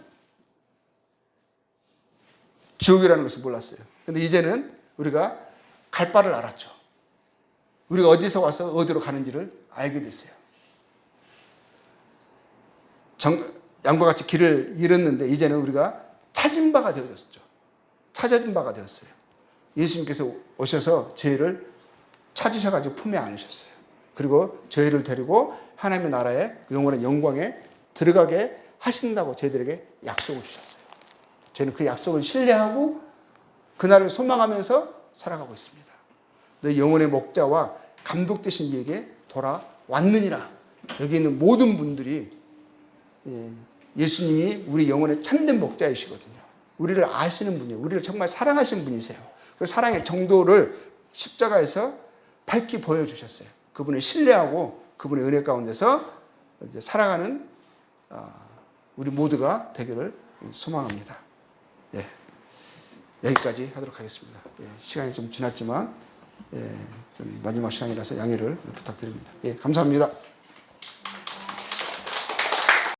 지옥이라는 것을 몰랐어요. 그런데 이제는 우리가 갈 바를 알았죠. 우리가 어디서 와서 어디로 가는지를 알게 됐어요. 양과 같이 길을 잃었는데 이제는 우리가 찾은 바가 되어졌죠. 찾아진 바가 되었어요. 예수님께서 오셔서 죄를 찾으셔가지고 품에 안으셨어요. 그리고 저희를 데리고 하나님의 나라에 영원한 영광에 들어가게 하신다고 저희들에게 약속을 주셨어요. 저희는 그 약속을 신뢰하고 그날을 소망하면서 살아가고 있습니다. 너희 영혼의 목자와 감독 되신 이에게 돌아왔느니라. 여기 있는 모든 분들이 예수님이 우리 영혼의 참된 목자이시거든요. 우리를 아시는 분이에요. 우리를 정말 사랑하시는 분이세요. 그 사랑의 정도를 십자가에서 밝히 보여주셨어요. 그분을 신뢰하고 그분의 은혜 가운데서 이제 살아가는 우리 모두가 되기를 소망합니다. 예, 여기까지 하도록 하겠습니다. 예, 시간이 좀 지났지만 좀 마지막 시간이라서 양해를 부탁드립니다. 예, 감사합니다.